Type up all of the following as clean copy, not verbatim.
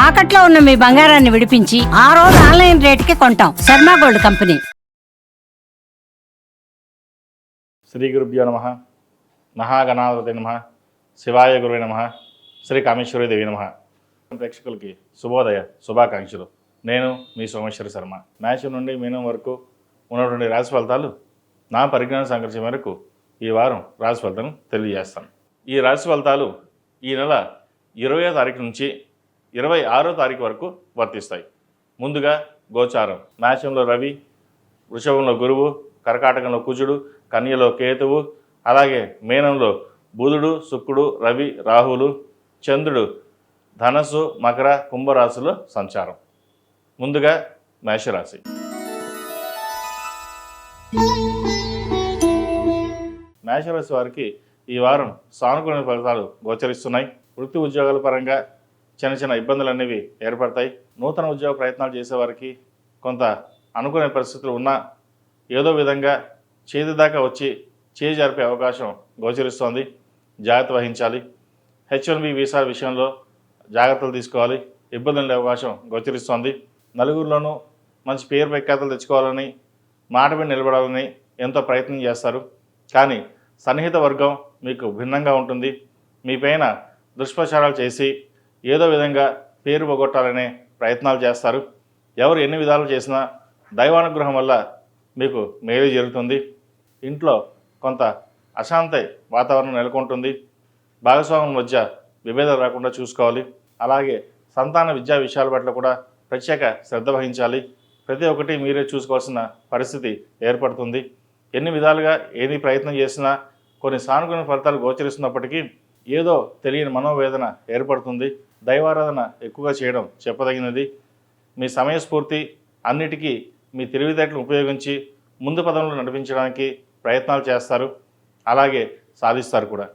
తాకట్లో ఉన్న మీ బంగారాన్ని విడిపించి ఆ రోజు ఆన్లైన్ రేటుకి కొంటాం. Sharma gold company. శ్రీ గురుభ్యో నమః. మహాగణాధిపతి నమః. శివాయ గురువే నమః. శ్రీ కామేశ్వరి దేవి నమః. ప్రేక్షకులకి శుభోదయ శుభాకాంక్షలు. నేను మీ సోమేశ్వర శర్మ. మేషం నుండి మీనం వరకు ఉన్నటువంటి రాశి ఫలితాలు నా పరిజ్ఞాన సంకర్షణ మేరకు ఈ వారం రాశి ఫలితాలను తెలియజేస్తాను. ఈ రాశి ఫలితాలు ఈ నెల 20వ తారీఖు నుంచి 26వ తారీఖు వరకు వర్తిస్తాయి. ముందుగా గోచారం. మేషంలో రవి, వృషభంలో గురువు, కర్కాటకంలో కుజుడు, కన్యలో కేతువు, అలాగే మీనంలో బుధుడు, శుక్రుడు, రవి, రాహువులు, చంద్రుడు ధనస్సు, మకర, కుంభరాశుల్లో సంచారం. ముందుగా మేషరాశి. మేషరాశి వారికి ఈ వారం సానుకూల ఫలితాలు గోచరిస్తున్నాయి. వృత్తి ఉద్యోగాల పరంగా చిన్న చిన్న ఇబ్బందులు అనేవి ఏర్పడతాయి. నూతన ఉద్యోగ ప్రయత్నాలు చేసేవారికి కొంత అనుకునే పరిస్థితులు ఉన్నా ఏదో విధంగా చేతి దాకా వచ్చి చేయి జరిపే అవకాశం గోచరిస్తోంది. జాగ్రత్త వహించాలి. H1B వీసా విషయంలో జాగ్రత్తలు తీసుకోవాలి. ఇబ్బందులు ఉండే అవకాశం గోచరిస్తోంది. నలుగురిలోనూ మంచి పేరు ప్రఖ్యాతలు తెచ్చుకోవాలని, మాట మీద నిలబడాలని ఎంతో ప్రయత్నం చేస్తారు. కానీ సన్నిహిత వర్గం మీకు భిన్నంగా ఉంటుంది. మీపైన దుష్ప్రచారాలు చేసి ఏదో విధంగా పేరు పోగొట్టాలనే ప్రయత్నాలు చేస్తారు. ఎవరు ఎన్ని విధాలు చేసినా దైవానుగ్రహం వల్ల మీకు మేలు జరుగుతుంది. ఇంట్లో కొంత అశాంతి వాతావరణం నెలకొంటుంది. భాగస్వాముల మధ్య విభేదాలు రాకుండా చూసుకోవాలి. అలాగే సంతాన విద్యా విషయాల పట్ల కూడా ప్రత్యేక శ్రద్ధ వహించాలి. ప్రతి ఒక్కటి మీరే చూసుకోవాల్సిన పరిస్థితి ఏర్పడుతుంది. ఎన్ని విధాలుగా ఏది ప్రయత్నం చేసినా కొన్ని సానుకూల ఫలితాలు గోచరిస్తున్నప్పటికీ ఏదో తెలియని మనోవేదన ఏర్పడుతుంది. దైవారాధన ఎక్కువగా చేయడం చెప్పదగినది. మీ సమయస్ఫూర్తి అన్నిటికీ మీ తెలివితేటలను ఉపయోగించి ముందు పదంలో నడిపించడానికి ప్రయత్నాలు చేస్తారు. అలాగే సాధిస్తారు కూడా.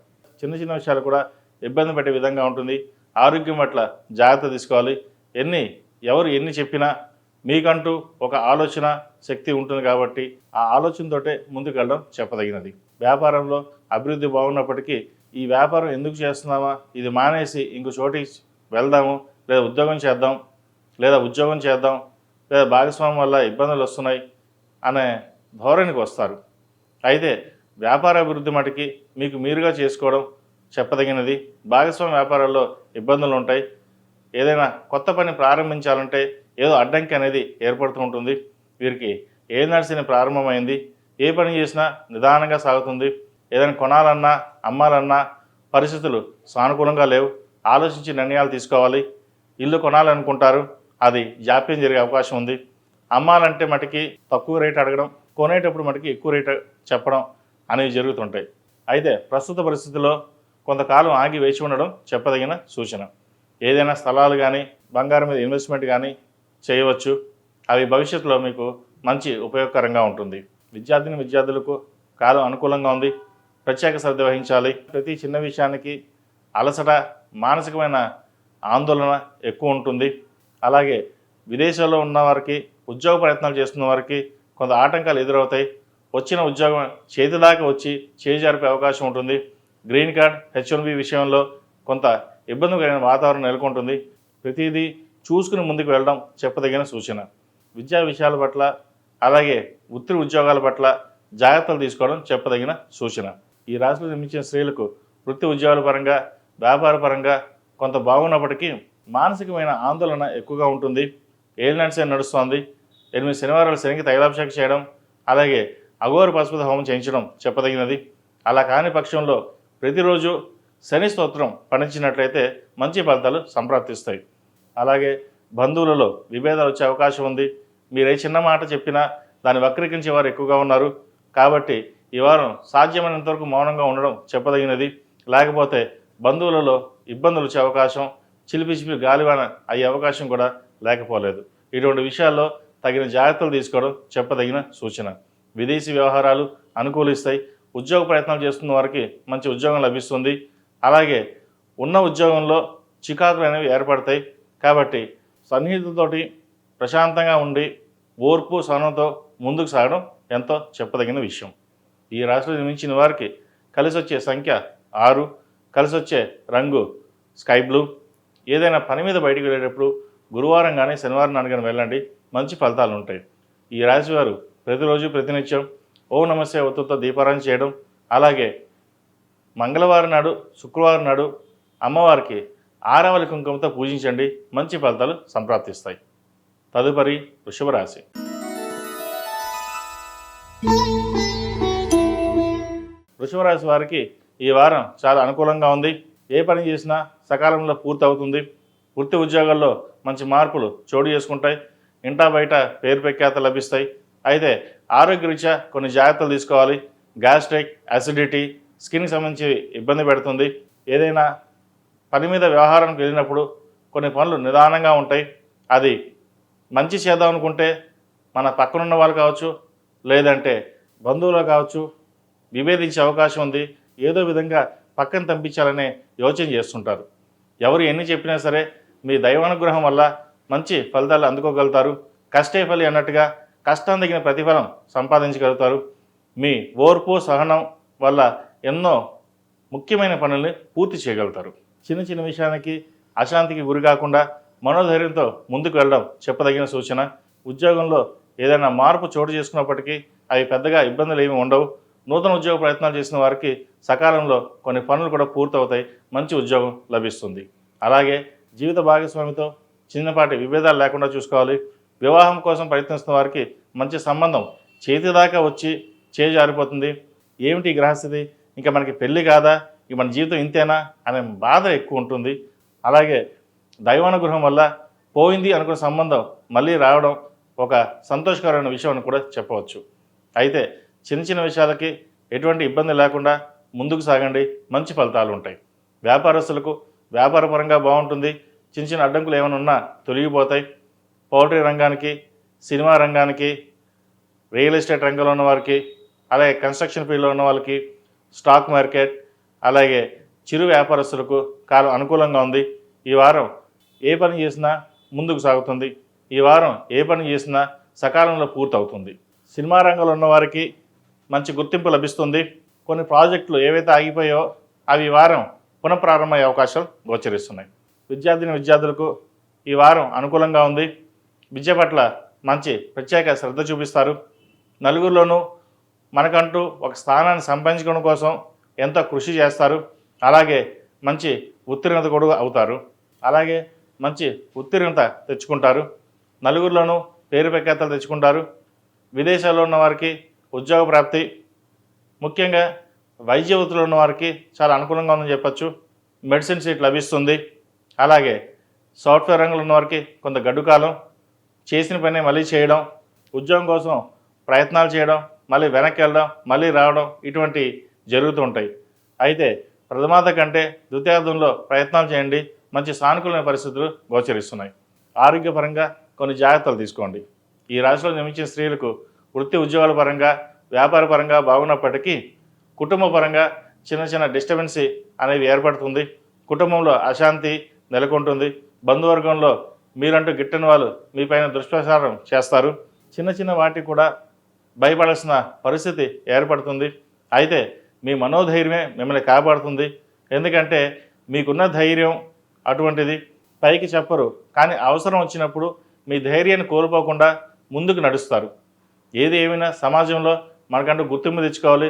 చిన్న చిన్న విషయాలు కూడా ఇబ్బంది పెట్టే విధంగా ఉంటుంది. ఆరోగ్యం పట్ల జాగ్రత్త తీసుకోవాలి. ఎవరు ఎన్ని చెప్పినా మీకంటూ ఒక ఆలోచన శక్తి ఉంటుంది కాబట్టి ఆ ఆలోచనతోటే ముందుకు వెళ్ళడం చెప్పదగినది. వ్యాపారంలో అభివృద్ధి బాగున్నప్పటికీ ఈ వ్యాపారం ఎందుకు చేస్తున్నామా, ఇది మానేసి ఇంకో చోటికి వెళ్దాము, లేదా ఉద్యోగం చేద్దాం, లేదా భాగస్వామ్యం వల్ల ఇబ్బందులు వస్తున్నాయి అనే ధోరణికి వస్తారు. అయితే వ్యాపార అభివృద్ధి మటుకి మీకు మీరుగా చేసుకోవడం చెప్పదగినది. భాగస్వామ్య వ్యాపారాల్లో ఇబ్బందులు ఉంటాయి. ఏదైనా కొత్త పని ప్రారంభించాలంటే ఏదో అడ్డంకి అనేది ఏర్పడుతూ ఉంటుంది. వీరికి ఏ నడిచిన ప్రారంభమైంది, ఏ పని చేసినా నిదానంగా సాగుతుంది. ఏదైనా కొనాలన్నా అమ్మాలన్నా పరిస్థితులు సానుకూలంగా లేవు. ఆలోచించి నిర్ణయాలు తీసుకోవాలి. ఇల్లు కొనాలనుకుంటారు, అది జాప్యం జరిగే అవకాశం ఉంది. అమ్మాలంటే మటుకి తక్కువ రేటు అడగడం, కొనేటప్పుడు మటుకి ఎక్కువ రేటు చెప్పడం అనేవి జరుగుతుంటాయి. అయితే ప్రస్తుత పరిస్థితుల్లో కొంతకాలం ఆగి వేచి ఉండడం చెప్పదగిన సూచన. ఏదైనా స్థలాలు కానీ బంగారం మీద ఇన్వెస్ట్మెంట్ కానీ చేయవచ్చు. అవి భవిష్యత్తులో మీకు మంచి ఉపయోగకరంగా ఉంటుంది. విద్యార్థులకు కాలం అనుకూలంగా ఉంది. ప్రత్యేక శ్రద్ధ వహించాలి. ప్రతి చిన్న విషయానికి అలసట, మానసికమైన ఆందోళన ఎక్కువ ఉంటుంది. అలాగే విదేశాల్లో ఉన్న వారికి, ఉద్యోగ ప్రయత్నాలు చేస్తున్న వారికి కొంత ఆటంకాలు ఎదురవుతాయి. వచ్చిన ఉద్యోగం చేతి దాకా వచ్చి చేయి జరిపే అవకాశం ఉంటుంది. గ్రీన్ కార్డ్, H1B విషయంలో కొంత ఇబ్బందికరమైన వాతావరణం నెలకొంటుంది. ప్రతిదీ చూసుకుని ముందుకు వెళ్ళడం చెప్పదగిన సూచన. విద్యా విషయాల పట్ల, అలాగే వృత్తి ఉద్యోగాల పట్ల జాగ్రత్తలు తీసుకోవడం చెప్పదగిన సూచన. ఈ రాశిలో జన్మించిన స్త్రీలకు వృత్తి ఉద్యోగాల పరంగా, వ్యాపార పరంగా కొంత బాగున్నప్పటికీ మానసికమైన ఆందోళన ఎక్కువగా ఉంటుంది. ఏలినాటి శని నడుస్తోంది. 8 శనివారాలు శనికి తైలాభిషేకం చేయడం, అలాగే అఘోర పశుపతి హోమం చేయించడం చెప్పదగినది. అలా కాని పక్షంలో ప్రతిరోజు శని స్తోత్రం పఠించినట్లయితే మంచి ఫలితాలు సంప్రాప్తిస్తాయి. అలాగే బంధువులలో విభేదాలు వచ్చే అవకాశం ఉంది. మీరే చిన్న మాట చెప్పినా దాన్ని వక్రీకరించే వారు ఎక్కువగా ఉన్నారు. కాబట్టి ఈ వారం సాధ్యమైనంత వరకు మౌనంగా ఉండడం చెప్పదగినది. లేకపోతే బంధువులలో ఇబ్బందులు వచ్చే అవకాశం, చిలిపి గాలివాన అయ్యే అవకాశం కూడా లేకపోలేదు. ఇటువంటి విషయాల్లో తగిన జాగ్రత్తలు తీసుకోవడం చెప్పదగిన సూచన. విదేశీ వ్యవహారాలు అనుకూలిస్తాయి. ఉద్యోగ ప్రయత్నాలు చేస్తున్న వారికి మంచి ఉద్యోగం లభిస్తుంది. అలాగే ఉన్న ఉద్యోగంలో చికాకులు అనేవి ఏర్పడతాయి. కాబట్టి సన్నిహితులతోటి ప్రశాంతంగా ఉండి ఓర్పు సహనంతో ముందుకు సాగడం ఎంతో చెప్పదగిన విషయం. ఈ రాశిలో జన్మించిన వారికి కలిసి వచ్చే సంఖ్య 6, కలిసి వచ్చే రంగు స్కై బ్లూ, ఏదైనా పని మీద బయటికి వెళ్ళేటప్పుడు గురువారం కానీ శనివారం నాడు కానీ వెళ్ళండి, మంచి ఫలితాలు ఉంటాయి. ఈ రాశివారు ప్రతిరోజు ప్రతినిత్యం ఓం నమస్తే ఒత్తుతో దీపారాధన చేయడం, అలాగే మంగళవారం నాడు శుక్రవారం నాడు అమ్మవారికి ఆరవలి కుంకుమతో పూజించండి, మంచి ఫలితాలు సంప్రాప్తిస్తాయి. తదుపరి వృషభ రాశి. వృషభ రాశి వారికి ఈ వారం చాలా అనుకూలంగా ఉంది. ఏ పని చేసినా సకాలంలో పూర్తి అవుతుంది. వృత్తి ఉద్యోగాల్లో మంచి మార్పులు చోటు చేసుకుంటాయి. ఇంటా బయట పేరు ప్రఖ్యాతలు లభిస్తాయి. అయితే ఆరోగ్యరీత్యా కొన్ని జాగ్రత్తలు తీసుకోవాలి. గ్యాస్ట్రిక్, అసిడిటీ, స్కిన్కి సంబంధించి ఇబ్బంది పెడుతుంది. ఏదైనా పని మీద వ్యవహారానికి వెళ్ళినప్పుడు కొన్ని పనులు నిదానంగా ఉంటాయి. అది మంచి చేద్దాం అనుకుంటే మన పక్కనున్న వాళ్ళు కావచ్చు, లేదంటే బంధువులు కావచ్చు, విభేదించే అవకాశం ఉంది. ఏదో విధంగా పక్కన పంపించాలనే యోచన చేస్తుంటారు. ఎవరు ఎన్ని చెప్పినా సరే మీ దైవానుగ్రహం వల్ల మంచి ఫలితాలు అందుకోగలుగుతారు. కష్టే ఫలి అన్నట్టుగా కష్టం తగిన ప్రతిఫలం సంపాదించగలుగుతారు. మీ ఓర్పు సహనం వల్ల ఎన్నో ముఖ్యమైన పనుల్ని పూర్తి చేయగలుగుతారు. చిన్న చిన్న విషయానికి అశాంతికి గురి కాకుండా మనోధైర్యంతో ముందుకు వెళ్ళడం చెప్పదగిన సూచన. ఉద్యోగంలో ఏదైనా మార్పు చోటు చేసుకున్నప్పటికీ అవి పెద్దగా ఇబ్బందులు ఏమీ ఉండవు. నూతన ఉద్యోగ ప్రయత్నాలు చేసిన వారికి సకాలంలో కొన్ని పనులు కూడా పూర్తవుతాయి. మంచి ఉద్యోగం లభిస్తుంది. అలాగే జీవిత భాగస్వామితో చిన్నపాటి విభేదాలు లేకుండా చూసుకోవాలి. వివాహం కోసం ప్రయత్నిస్తున్న వారికి మంచి సంబంధం చేతిదాకా వచ్చి చేజారిపోతుంది. ఏమిటి గ్రహస్థితి, ఇంకా మనకి పెళ్ళి కాదా, ఇక మన జీవితం ఇంతేనా అనే బాధ ఎక్కువ ఉంటుంది. అలాగే దైవానుగ్రహం వల్ల పోయింది అనుకున్న సంబంధం మళ్ళీ రావడం ఒక సంతోషకరమైన విషయం అని కూడా చెప్పవచ్చు. అయితే చిన్న చిన్న విషయాలకి ఎటువంటి ఇబ్బంది లేకుండా ముందుకు సాగండి, మంచి ఫలితాలు ఉంటాయి. వ్యాపారస్తులకు వ్యాపారపరంగా బాగుంటుంది. చిన్న చిన్న అడ్డంకులు ఏమైనా ఉన్నా తొలగిపోతాయి. పౌల్ట్రీ రంగానికి, సినిమా రంగానికి, రియల్ ఎస్టేట్ రంగంలో ఉన్న వారికి, అలాగే కన్స్ట్రక్షన్ ఫీల్డ్లో ఉన్న వాళ్ళకి, స్టాక్ మార్కెట్, అలాగే చిరు వ్యాపారస్తులకు కాలం అనుకూలంగా ఉంది. ఈ వారం ఏ పని చేసినా ముందుకు సాగుతుంది. ఈ వారం ఏ పని చేసినా సకాలంలో పూర్తవుతుంది. సినిమా రంగంలో ఉన్న వారికి మంచి గుర్తింపు లభిస్తుంది. కొన్ని ప్రాజెక్టులు ఏవైతే ఆగిపోయాయో అవి ఈ వారం పునఃప్రారంభమయ్యే అవకాశాలు గోచరిస్తున్నాయి. విద్యార్థులకు ఈ వారం అనుకూలంగా ఉంది. విద్య పట్ల మంచి ప్రత్యేక శ్రద్ధ చూపిస్తారు. నలుగురిలోనూ మనకంటూ ఒక స్థానాన్ని సంపాదించుకోవడం కోసం ఎంతో కృషి చేస్తారు. అలాగే మంచి ఉత్తీర్ణత కూడా అవుతారు. అలాగే మంచి ఉత్తీర్ణత తెచ్చుకుంటారు. నలుగురిలోనూ పేరు ప్రఖ్యాతలు తెచ్చుకుంటారు. విదేశాల్లో ఉన్న వారికి ఉద్యోగ ప్రాప్తి, ముఖ్యంగా వైద్య వృత్తిలో ఉన్న వారికి చాలా అనుకూలంగా ఉందని చెప్పచ్చు. మెడిసిన్ సీట్ లభిస్తుంది. అలాగే సాఫ్ట్వేర్ రంగంలో ఉన్న వారికి కొంత గడ్డు కాలం, చేసిన పని మళ్ళీ చేయడం, ఉద్యోగం కోసం ప్రయత్నాలు చేయడం, మళ్ళీ వెనక్కి వెళ్ళడం, మళ్ళీ రావడం, ఇటువంటి జరుగుతూ ఉంటాయి. అయితే ప్రథమార్థ కంటే ద్వితీయార్థంలో ప్రయత్నాలు చేయండి. మంచి సానుకూలమైన పరిస్థితులు గోచరిస్తున్నాయి. ఆరోగ్యపరంగా కొన్ని జాగ్రత్తలు తీసుకోండి. ఈ రాశిలో జన్మించిన స్త్రీలకు వృత్తి ఉద్యోగాల పరంగా, వ్యాపార పరంగా బాగున్నప్పటికీ కుటుంబ పరంగా చిన్న చిన్న డిస్టర్బెన్సీ అనేది ఏర్పడుతుంది. కుటుంబంలో అశాంతి నెలకొంటుంది. బంధువర్గంలో మీరంటూ గిట్టని వాళ్ళు మీ పైన దుష్ప్రచారం చేస్తారు. చిన్న చిన్న వాటికి కూడా భయపడాల్సిన పరిస్థితి ఏర్పడుతుంది. అయితే మీ మనోధైర్యమే మిమ్మల్ని కాపాడుతుంది. ఎందుకంటే మీకున్న ధైర్యం అటువంటిది, పైకి చెప్పరు, కానీ అవసరం వచ్చినప్పుడు మీ ధైర్యాన్ని కోల్పోకుండా ముందుకు నడుస్తారు. ఏది ఏమైనా సమాజంలో మనకంటూ గుర్తింపు తెచ్చుకోవాలి.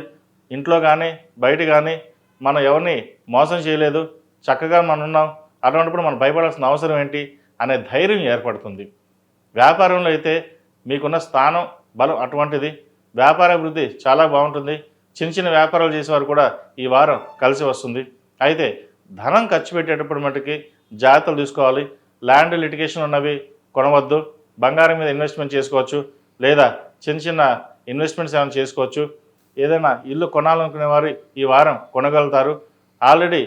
ఇంట్లో కానీ బయట కానీ మనం ఎవరిని మోసం చేయలేదు, చక్కగా మనం ఉన్నాం, అటువంటిప్పుడు మనం భయపడాల్సిన అవసరం ఏంటి అనే ధైర్యం ఏర్పడుతుంది. వ్యాపారంలో అయితే మీకున్న స్థానం బలం అటువంటిది. వ్యాపారాభివృద్ధి చాలా బాగుంటుంది. చిన్న చిన్న వ్యాపారాలు చేసేవారు కూడా ఈ వారం కలిసి వస్తుంది. అయితే ధనం ఖర్చు పెట్టేటప్పుడు మటుకి జాగ్రత్తలు తీసుకోవాలి. ల్యాండ్ లిటిగేషన్ ఉన్నవి కొనవద్దు. బంగారం మీద ఇన్వెస్ట్మెంట్ చేసుకోవచ్చు, లేదా చిన్న చిన్న ఇన్వెస్ట్మెంట్స్ ఏమైనా చేసుకోవచ్చు. ఏదైనా ఇల్లు కొనాలనుకునే వారు ఈ వారం కొనగలుగుతారు. ఆల్రెడీ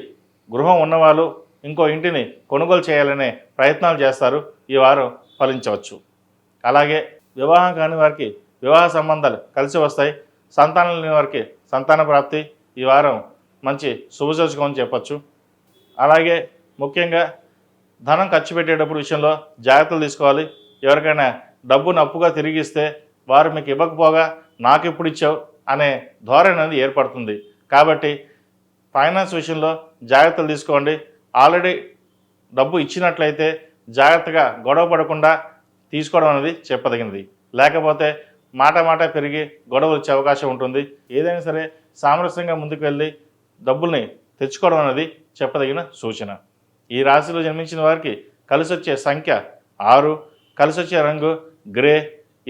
గృహం ఉన్నవాళ్ళు ఇంకో ఇంటిని కొనుగోలు చేయాలనే ప్రయత్నాలు చేస్తారు. ఈ వారం ఫలించవచ్చు. అలాగే వివాహం కాని వారికి వివాహ సంబంధాలు కలిసి వస్తాయి. సంతానం లేని వారికి సంతాన ప్రాప్తి ఈ వారం మంచి శుభసూచకం అని చెప్పచ్చు. అలాగే ముఖ్యంగా ధనం ఖర్చు పెట్టేటప్పుడు విషయంలో జాగ్రత్తలు తీసుకోవాలి. ఎవరికైనా డబ్బును అప్పుగా తిరిగిస్తే వారు మీకు ఇవ్వకపోగా నాకు ఎప్పుడు ఇచ్చావు అనే ధోరణి అనేది ఏర్పడుతుంది. కాబట్టి ఫైనాన్స్ విషయంలో జాగ్రత్తలు తీసుకోండి. ఆల్రెడీ డబ్బు ఇచ్చినట్లయితే జాగ్రత్తగా గొడవ పడకుండా తీసుకోవడం అనేది చెప్పదగినది. లేకపోతే మాట పెరిగి గొడవలు వచ్చే అవకాశం ఉంటుంది. ఏదైనా సరే సామరస్యంగా ముందుకు వెళ్ళి డబ్బుల్ని తెచ్చుకోవడం అనేది చెప్పదగిన సూచన. ఈ రాశిలో జన్మించిన వారికి కలిసి వచ్చే సంఖ్య 6, కలిసి వచ్చే రంగు గ్రే.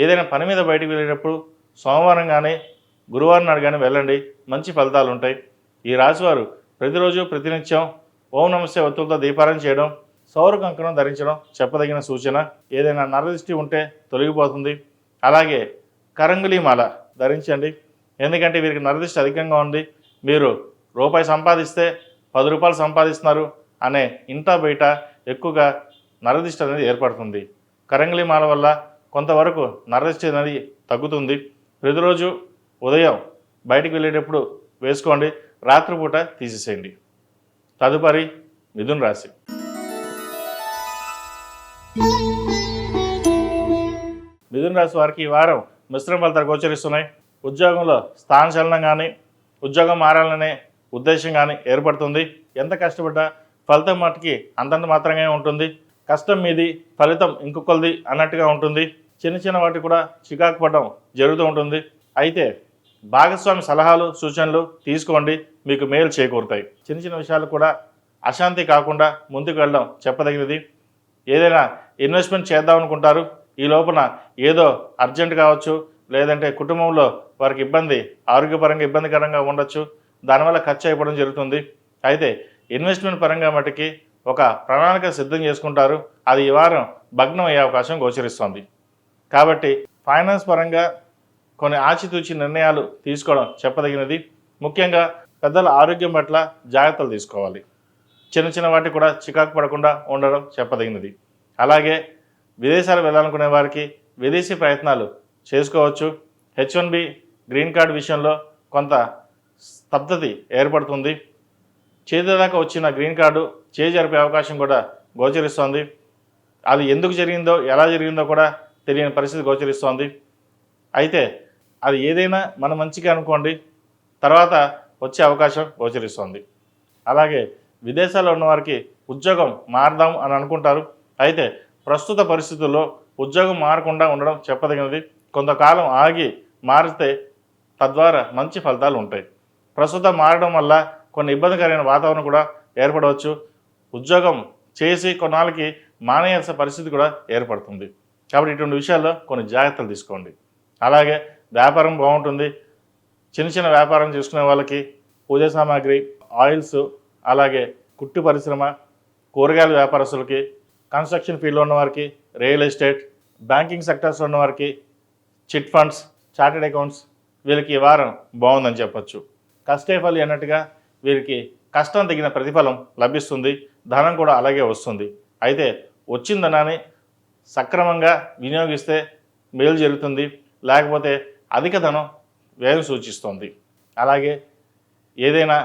ఏదైనా పని మీద బయటకు వెళ్ళేటప్పుడు సోమవారం కానీ గురువారం నాడు కానీ వెళ్ళండి, మంచి ఫలితాలు ఉంటాయి. ఈ రాశివారు ప్రతిరోజు ప్రతినిత్యం ఓం నమస్తే ఒత్తులతో దీపారాధన చేయడం, సౌర కంకణం ధరించడం చెప్పదగిన సూచన. ఏదైనా నరదృష్టి ఉంటే తొలగిపోతుంది. అలాగే కరంగులి మాల ధరించండి, ఎందుకంటే వీరికి నరదృష్టి అధికంగా ఉంది. మీరు రూపాయి సంపాదిస్తే 10 రూపాయలు సంపాదిస్తున్నారు అనే ఇంటా బయట ఎక్కువగా నరదృష్టి అనేది ఏర్పడుతుంది. కరంగులి మాల వల్ల కొంతవరకు నరదృష్టి అనేది తగ్గుతుంది. ప్రతిరోజు ఉదయం బయటికి వెళ్ళేటప్పుడు వేసుకోండి, రాత్రిపూట తీసేసేయండి. తదుపరి మిథున రాశి. మిథున రాశి వారికి ఈ వారం మిశ్రమ ఫలితాలు గోచరిస్తున్నాయి. ఉద్యోగంలో స్థానచలనం కానీ ఉద్యోగం మారాలనే ఉద్దేశం కానీ ఏర్పడుతుంది. ఎంత కష్టపడ్డా ఫలితం మట్టుకి అంతంత మాత్రంగా ఉంటుంది. కష్టం మీది, ఫలితం ఇంకొకరిది అన్నట్టుగా ఉంటుంది. చిన్న వాటి కూడా చికాకు పడడం జరుగుతూ ఉంటుంది. అయితే భాగస్వామి సలహాలు సూచనలు తీసుకోండి, మీకు మేలు చేకూరుతాయి. చిన్న విషయాలు కూడా అశాంతి కాకుండా ముందుకు వెళ్ళడం చెప్పదగినది. ఏదైనా ఇన్వెస్ట్మెంట్ చేద్దాం అనుకుంటారు, ఈ లోపల ఏదో అర్జెంట్ కావచ్చు, లేదంటే కుటుంబంలో వారికి ఆరోగ్యపరంగా ఇబ్బందికరంగా ఉండొచ్చు, దానివల్ల ఖర్చు అయిపోవడం జరుగుతుంది. అయితే ఇన్వెస్ట్మెంట్ పరంగా మటుకి ఒక ప్రణాళిక సిద్ధం చేసుకుంటారు, అది ఈ వారం భగ్నం అయ్యే అవకాశం గోచరిస్తుంది. కాబట్టి ఫైనాన్స్ పరంగా కొన్ని ఆచితూచి నిర్ణయాలు తీసుకోవడం చెప్పదగినది. ముఖ్యంగా పెద్దల ఆరోగ్యం పట్ల జాగ్రత్తలు తీసుకోవాలి. చిన్న వాటికి కూడా చికాకు పడకుండా ఉండడం చెప్పదగినది. అలాగే విదేశాలు వెళ్ళాలనుకునే వారికి విదేశీ ప్రయత్నాలు చేసుకోవచ్చు. H1B గ్రీన్ కార్డు విషయంలో కొంత స్తబ్దతి ఏర్పడుతుంది. చేతిదాకా వచ్చిన గ్రీన్ కార్డు జరిపే అవకాశం కూడా గోచరిస్తోంది. అది ఎందుకు జరిగిందో ఎలా జరిగిందో కూడా తెలియని పరిస్థితి గోచరిస్తోంది. అయితే అది ఏదైనా మన మంచిగా అనుకోండి, తర్వాత వచ్చే అవకాశం గోచరిస్తోంది. అలాగే విదేశాల్లో ఉన్నవారికి ఉద్యోగం మారదాం అని అనుకుంటారు. అయితే ప్రస్తుత పరిస్థితుల్లో ఉద్యోగం మారకుండా ఉండడం చెప్పదగినది. కొంతకాలం ఆగి మారితే తద్వారా మంచి ఫలితాలు ఉంటాయి. ప్రస్తుతం మారడం వల్ల కొన్ని ఇబ్బందికరమైన వాతావరణం కూడా ఏర్పడవచ్చు. ఉద్యోగం చేసి కొన్నాళ్ళకి మానేయాల్సిన పరిస్థితి కూడా ఏర్పడుతుంది. కాబట్టి ఇటువంటి విషయాల్లో కొన్ని జాగ్రత్తలు తీసుకోండి. అలాగే వ్యాపారం బాగుంటుంది. చిన్న వ్యాపారం చేసుకునే వాళ్ళకి పూజ సామాగ్రి, ఆయిల్స్, అలాగే కుట్టు పరిశ్రమ, కూరగాయల వ్యాపారస్తులకి, కన్స్ట్రక్షన్ ఫీల్డ్లో ఉన్నవారికి, రియల్ ఎస్టేట్, బ్యాంకింగ్ సెక్టర్స్లో ఉన్నవారికి, చిట్ ఫండ్స్, చార్టెడ్ అకౌంట్స్, వీళ్ళకి ఈ వారం బాగుందని చెప్పచ్చు. కష్టే ఫలి అన్నట్టుగా వీరికి కష్టం తగిన ప్రతిఫలం లభిస్తుంది. ధనం కూడా అలాగే వస్తుంది. అయితే వచ్చిన ధనాన్ని సక్రమంగా వినియోగిస్తే మేలు జరుగుతుంది, లేకపోతే అధిక ధనం వ్యయం సూచిస్తుంది. అలాగే ఏదైనా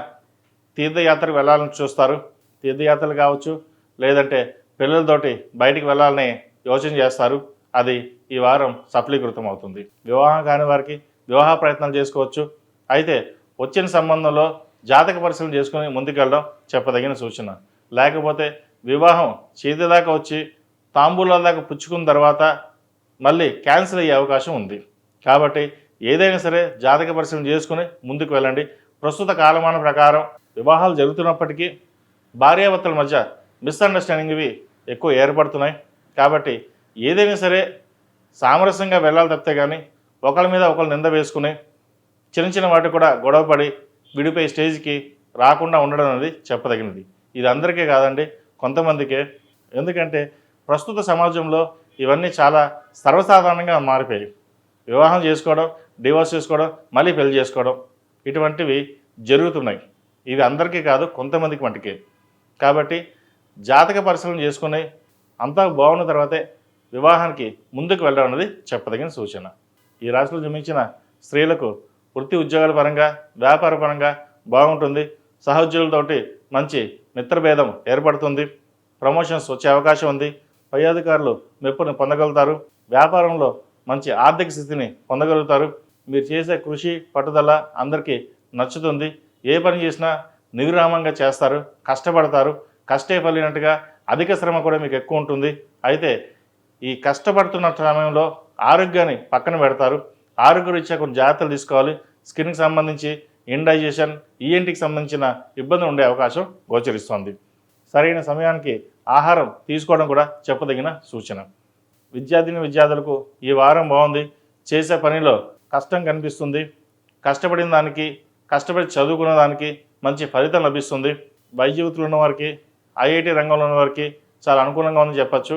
తీర్థయాత్రకు వెళ్ళాలని చూస్తారు, తీర్థయాత్రలు కావచ్చు, లేదంటే పిల్లలతోటి బయటికి వెళ్ళాలని యోచన చేస్తారు, అది ఈ వారం సఫలీకృతం అవుతుంది. వివాహం కాని వారికి వివాహ ప్రయత్నాలు చేసుకోవచ్చు. అయితే వచ్చిన సంబంధంలో జాతక పరిశీలన చేసుకుని ముందుకెళ్ళడం చెప్పదగిన సూచన. లేకపోతే వివాహం చేతిదాకా వచ్చి తాంబూలాల దాకా పుచ్చుకున్న తర్వాత మళ్ళీ క్యాన్సిల్ అయ్యే అవకాశం ఉంది. కాబట్టి ఏదైనా సరే జాతక పరిశీలన చేసుకుని ముందుకు వెళ్ళండి. ప్రస్తుత కాలమాన ప్రకారం వివాహాలు జరుగుతున్నప్పటికీ భార్యాభర్తల మధ్య మిస్అండర్స్టాండింగ్ ఇవి ఎక్కువ ఏర్పడుతున్నాయి. కాబట్టి ఏదైనా సరే సామరస్యంగా వెళ్ళాలి తప్పితే కానీ ఒకరి మీద ఒకరు నింద వేసుకుని చిన్న వాటి కూడా గొడవపడి విడిపోయే స్టేజ్కి రాకుండా ఉండడం అనేది చెప్పదగినది. ఇది అందరికీ కాదండి, కొంతమందికే. ఎందుకంటే ప్రస్తుత సమాజంలో ఇవన్నీ చాలా సర్వసాధారణంగా మారిపోయాయి. వివాహం చేసుకోవడం, డివోర్స్ చేసుకోవడం, మళ్ళీ పెళ్లి చేసుకోవడం, ఇటువంటివి జరుగుతున్నాయి. ఇవి అందరికీ కాదు, కొంతమందికి మటుకే. కాబట్టి జాతక పరిశీలన చేసుకుని అంతా బాగున్న తర్వాతే వివాహానికి ముందుకు వెళ్ళడం అనేది చెప్పదగిన సూచన. ఈ రాశిలో జన్మించిన స్త్రీలకు వృత్తి ఉద్యోగాల పరంగా, వ్యాపార పరంగా బాగుంటుంది. సహోద్యోగులతోటి మంచి మిత్రభేదం ఏర్పడుతుంది. ప్రమోషన్స్ వచ్చే అవకాశం ఉంది. పై అధికారులు మెప్పును పొందగలుగుతారు. వ్యాపారంలో మంచి ఆర్థిక స్థితిని పొందగలుగుతారు. మీరు చేసే కృషి, పట్టుదల అందరికీ నచ్చుతుంది. ఏ పని చేసినా నిర్విరామంగా చేస్తారు, కష్టపడతారు. కష్టే ఫలినట్టుగా అధిక శ్రమ కూడా మీకు ఎక్కువ ఉంటుంది. అయితే ఈ కష్టపడుతున్న సమయంలో ఆరోగ్యాన్ని పక్కన పెడతారు. ఆరోగ్యరీత్యా కొన్ని జాగ్రత్తలు తీసుకోవాలి. స్కిన్కి సంబంధించి ఇండైజెషన్, ఈఎన్టీకి సంబంధించిన ఇబ్బందులు ఉండే అవకాశం గోచరిస్తోంది. సరైన సమయానికి ఆహారం తీసుకోవడం కూడా చెప్పదగిన సూచన. విద్యార్థులకు ఈ వారం బాగుంది. చేసే పనిలో కష్టం కనిపిస్తుంది. కష్టపడిన దానికి, కష్టపడి చదువుకున్న దానికి మంచి ఫలితం లభిస్తుంది. వైద్య వృత్తులు ఉన్నవారికి, ఐఐటి రంగంలో ఉన్నవారికి చాలా అనుకూలంగా ఉందని చెప్పచ్చు.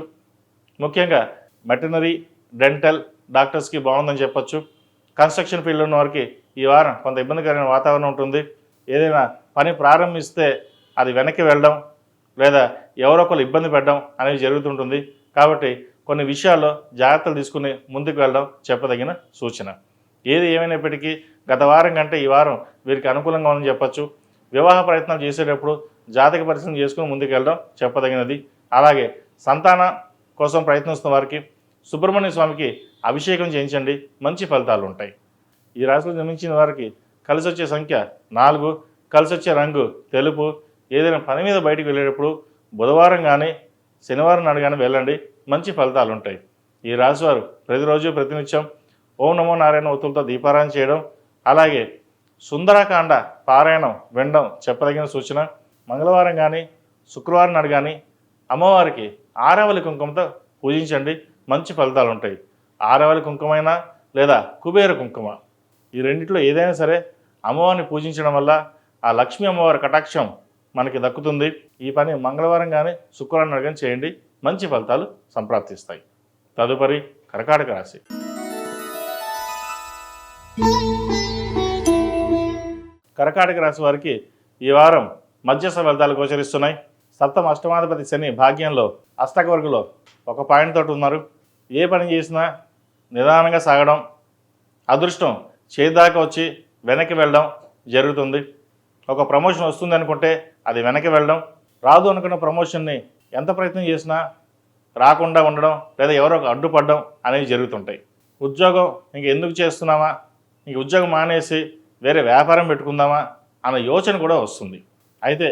ముఖ్యంగా వెటర్నరీ, డెంటల్ డాక్టర్స్కి బాగుందని చెప్పచ్చు. కన్స్ట్రక్షన్ ఫీల్డ్లో ఉన్న వారికి ఈ వారం కొంత ఇబ్బందికరమైన వాతావరణం ఉంటుంది. ఏదైనా పని ప్రారంభిస్తే అది వెనక్కి వెళ్ళడం లేదా ఎవరో ఒకరు ఇబ్బంది పెట్టడం అనేది జరుగుతుంటుంది. కాబట్టి కొన్ని విషయాల్లో జాగ్రత్తలు తీసుకుని ముందుకు వెళ్ళడం చెప్పదగిన సూచన. ఏది ఏమైనప్పటికీ గత వారం కంటే ఈ వారం వీరికి అనుకూలంగా ఉందని చెప్పచ్చు. వివాహ ప్రయత్నాలు చేసేటప్పుడు జాతక పరిశీలన చేసుకుని ముందుకు వెళ్ళడం చెప్పదగినది. అలాగే సంతానం కోసం ప్రయత్నిస్తున్న వారికి సుబ్రహ్మణ్య స్వామికి అభిషేకం చేయించండి, మంచి ఫలితాలు ఉంటాయి. ఈ రాశిలో జన్మించిన వారికి కలిసి వచ్చే సంఖ్య 4, కలిసి వచ్చే రంగు తెలుపు. ఏదైనా పని మీద బయటికి వెళ్ళేటప్పుడు బుధవారం కానీ శనివారం నాడు కానీ వెళ్ళండి, మంచి ఫలితాలు ఉంటాయి. ఈ రాశివారు ప్రతిరోజు ప్రతినిత్యం ఓం నమో నారాయణ ఒత్తులతో దీపారాయణ చేయడం, అలాగే సుందరకాండ పారాయణం వినడం చెప్పదగిన సూచన. మంగళవారం కానీ శుక్రవారం నాడు కానీ అమ్మవారికి ఆరవలి కుంకుమతో పూజించండి, మంచి ఫలితాలు ఉంటాయి. ఆరవలి కుంకుమైనా లేదా కుబేర కుంకుమ, ఈ రెండిట్లో ఏదైనా సరే అమ్మవారిని పూజించడం వల్ల ఆ లక్ష్మీ అమ్మవారి కటాక్షం మనకి దక్కుతుంది. ఈ పని మంగళవారం కానీ శుక్రవారం నాడు కానీ చేయండి, మంచి ఫలితాలు సంప్రాప్తిస్తాయి. తదుపరి కర్కాటక రాశి. కర్కాటక రాశి వారికి ఈ వారం మధ్యస్థ ఫలితాలు గోచరిస్తున్నాయి. సప్తమ అష్టమాధిపతి శని భాగ్యంలో అష్టక వర్గంలో ఒక పాయింట్ తోటి ఉన్నారు. ఏ పని చేసినా నిదానంగా సాగడం, అదృష్టం చేదాకా వచ్చి వెనక్కి వెళ్ళడం జరుగుతుంది. ఒక ప్రమోషన్ వస్తుంది అనుకుంటే అది వెనక్కి వెళ్ళడం, రాదు అనుకున్న ప్రమోషన్ని ఎంత ప్రయత్నం చేసినా రాకుండా ఉండడం లేదా ఎవరో ఒక అడ్డుపడడం అనేవి జరుగుతుంటాయి. ఉద్యోగం ఇంక ఎందుకు చేస్తున్నామా, ఇంక ఉద్యోగం మానేసి వేరే వ్యాపారం పెట్టుకుందామా అన్న యోచన కూడా వస్తుంది. అయితే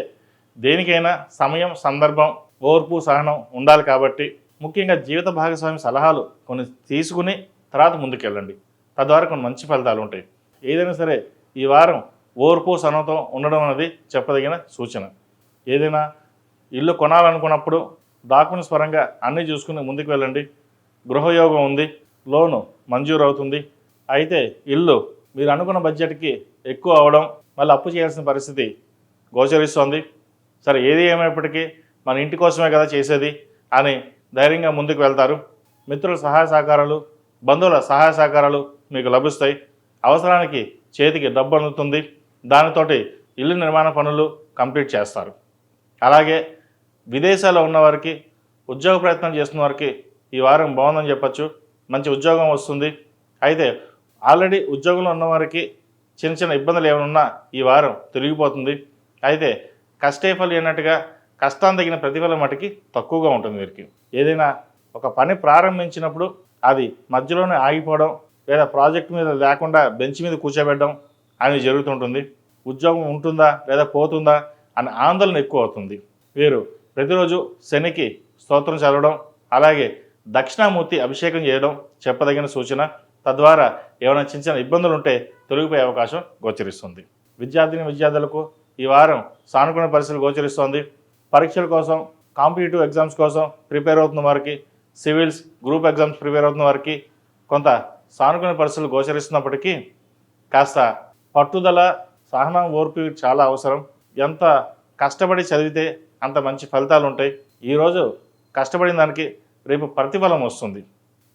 దేనికైనా సమయం, సందర్భం, ఓర్పు, సహనం ఉండాలి. కాబట్టి ముఖ్యంగా జీవిత భాగస్వామి సలహాలు కొన్ని తీసుకుని తర్వాత ముందుకెళ్ళండి, తద్వారా కొన్ని మంచి ఫలితాలు ఉంటాయి. ఏదైనా సరే ఈ వారం ఓర్పు, సహనంతో ఉండడం అనేది చెప్పదగిన సూచన. ఏదైనా ఇల్లు కొనాలనుకున్నప్పుడు డాక్యుమెంట్స్ పరంగా అన్నీ చూసుకుని ముందుకు వెళ్ళండి. గృహయోగం ఉంది, లోను మంజూరు అవుతుంది. అయితే ఇల్లు మీరు అనుకున్న బడ్జెట్కి ఎక్కువ అవడం, మళ్ళీ అప్పు చేయాల్సిన పరిస్థితి గోచరిస్తోంది. సరే, ఏది ఏమైనప్పటికీ మన ఇంటి కోసమే కదా చేసేది అని ధైర్యంగా ముందుకు వెళ్తారు. మిత్రుల సహాయ సహకారాలు, బంధువుల సహాయ సహకారాలు మీకు లభిస్తాయి. అవసరానికి చేతికి డబ్బు అందుతుంది. దానితోటి ఇల్లు నిర్మాణ పనులు కంప్లీట్ చేస్తారు. అలాగే విదేశాల్లో ఉన్నవారికి, ఉద్యోగ ప్రయత్నం చేస్తున్న వారికి ఈ వారం బాగుందని చెప్పచ్చు. మంచి ఉద్యోగం వస్తుంది. అయితే ఆల్రెడీ ఉద్యోగంలో ఉన్నవారికి చిన్న చిన్న ఇబ్బందులు ఏమైనా ఈ వారం తొలగిపోతుంది. అయితే కష్టే ఫలి అన్నట్టుగా కష్టాన్ని తగిన ప్రతిఫలం మటుకి తక్కువగా ఉంటుంది వీరికి. ఏదైనా ఒక పని ప్రారంభించినప్పుడు అది మధ్యలోనే ఆగిపోవడం లేదా ప్రాజెక్ట్ మీద లేకుండా బెంచ్ మీద కూర్చోబెట్టడం అనేది జరుగుతుంటుంది. ఉద్యోగం ఉంటుందా లేదా పోతుందా అనే ఆందోళన ఎక్కువ అవుతుంది. వీరు ప్రతిరోజు శనికి స్తోత్రం చదవడం, అలాగే దక్షిణామూర్తి అభిషేకం చేయడం చెప్పదగిన సూచన. తద్వారా ఏమైనా చిన్న చిన్న ఇబ్బందులు ఉంటే తొలగిపోయే అవకాశం గోచరిస్తుంది. విద్యార్థులకు ఈ వారం సానుకూల పరిస్థితులు గోచరిస్తోంది. పరీక్షల కోసం, కాంపిటేటివ్ ఎగ్జామ్స్ కోసం ప్రిపేర్ అవుతున్న వారికి, సివిల్స్, గ్రూప్ ఎగ్జామ్స్ ప్రిపేర్ అవుతున్న వారికి కొంత సానుకూల పరిస్థితులు గోచరిస్తున్నప్పటికీ కాస్త పట్టుదల, సహనం, ఓర్పు చాలా అవసరం. ఎంత కష్టపడి చదివితే అంత మంచి ఫలితాలు ఉంటాయి. ఈరోజు కష్టపడిన దానికి రేపు ప్రతిఫలం వస్తుంది.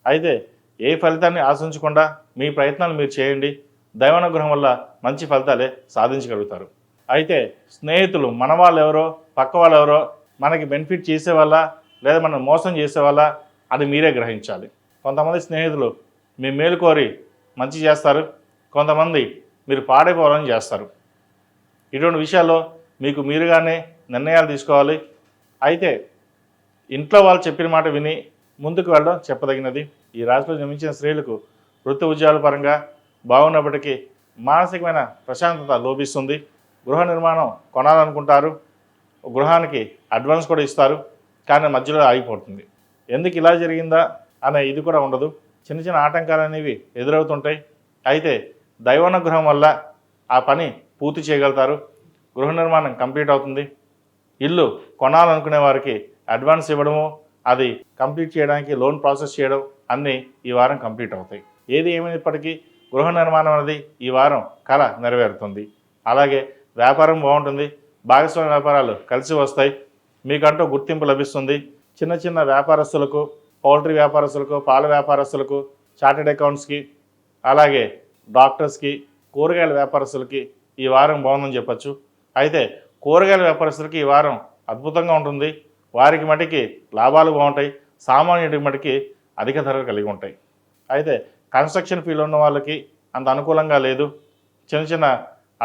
అయితే ఏ ఫలితాన్ని ఆశించకుండా మీ ప్రయత్నాలు మీరు చేయండి. దైవానుగ్రహం వల్ల మంచి ఫలితాలే సాధించగలుగుతారు. అయితే స్నేహితులు, మన వాళ్ళు ఎవరో పక్క వాళ్ళు ఎవరో మనకి బెనిఫిట్ చేసేవాళ్ళ లేదా మనం మోసం చేసేవాళ్ళ అది మీరే గ్రహించాలి. కొంతమంది స్నేహితులు మీ మేలు కోరి మంచి చేస్తారు, కొంతమంది మీరు పాడైపోవాలని చేస్తారు. ఇటువంటి విషయాల్లో మీకు మీరుగానే నిర్ణయాలు తీసుకోవాలి. అయితే ఇంట్లో వాళ్ళు చెప్పిన మాట విని ముందుకు వెళ్ళడం చెప్పదగినది. ఈ రాశిలో జన్మించిన స్త్రీలకు వృత్తి ఉద్యోగాల పరంగా బాగున్నప్పటికీ మానసికమైన ప్రశాంతత లోపిస్తుంది. గృహ నిర్మాణం కొనాలనుకుంటారు, గృహానికి అడ్వాన్స్ కూడా ఇస్తారు. కానీ మధ్యలో ఆగిపోతుంది. ఎందుకు ఇలా జరిగిందా అనే ఇది కూడా ఉండదు. చిన్న చిన్న ఆటంకాలు అనేవి ఎదురవుతుంటాయి. అయితే దైవానుగ్రహం వల్ల ఆ పని పూర్తి చేయగలుగుతారు. గృహ నిర్మాణం కంప్లీట్ అవుతుంది. ఇల్లు కొనాలనుకునే వారికి అడ్వాన్స్ ఇవ్వడము, అది కంప్లీట్ చేయడానికి లోన్ ప్రాసెస్ చేయడం అన్నీ ఈ వారం కంప్లీట్ అవుతాయి. ఏది ఏమైనప్పటికీ గృహ నిర్మాణం అనేది ఈ వారం కళ నెరవేరుతుంది. అలాగే వ్యాపారం బాగుంటుంది. భాగస్వామ్య వ్యాపారాలు కలిసి వస్తాయి. మీకంటూ గుర్తింపు లభిస్తుంది. చిన్న చిన్న వ్యాపారస్తులకు, పౌల్ట్రీ వ్యాపారస్తులకు, పాల వ్యాపారస్తులకు, చార్టెడ్ అకౌంట్స్కి, అలాగే డాక్టర్స్కి, కూరగాయల వ్యాపారస్తులకి ఈ వారం బాగుందని చెప్పచ్చు. అయితే కూరగాయల వ్యాపారస్తులకి ఈ వారం అద్భుతంగా ఉంటుంది. వారికి మటుకి లాభాలు బాగుంటాయి. సామాన్యుడికి మటుకి అధిక ధరలు కలిగి ఉంటాయి. అయితే కన్స్ట్రక్షన్ ఫీల్డ్ ఉన్న వాళ్ళకి అంత అనుకూలంగా లేదు. చిన్న చిన్న